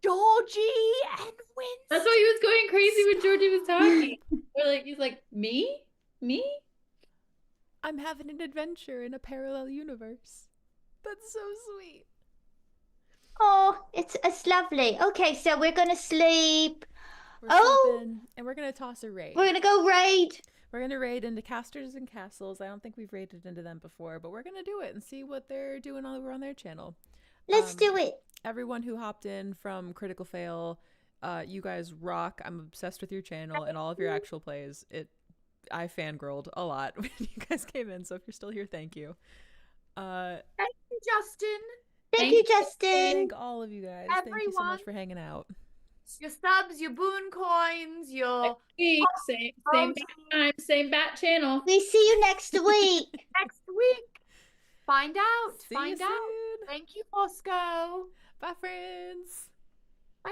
Georgie and Winston. That's why he was going crazy when Georgie was talking. He's like, me? Me? I'm having an adventure in a parallel universe. That's so sweet. Oh, it's lovely. Okay, so we're gonna sleep. We're Oh! sleeping, and we're gonna toss a raid. We're gonna go raid. We're gonna raid into casters and castles. I don't think we've raided into them before, but we're gonna do it and see what they're doing over on their channel. Let's do it. Everyone who hopped in from Critical Fail, you guys rock. I'm obsessed with your channel and all of your actual plays. I fangirled a lot when you guys came in, so if you're still here, thank you. Thank you, Justin. Thank you, Justin. Thank all of you guys. Thank you so much Everyone. for hanging out. Your subs, your boon coins, your Next week, same bat time, same bat channel. We see you next week. next week. Find out. See you Find out. soon. Thank you, Bosco. Bye, friends. Bye.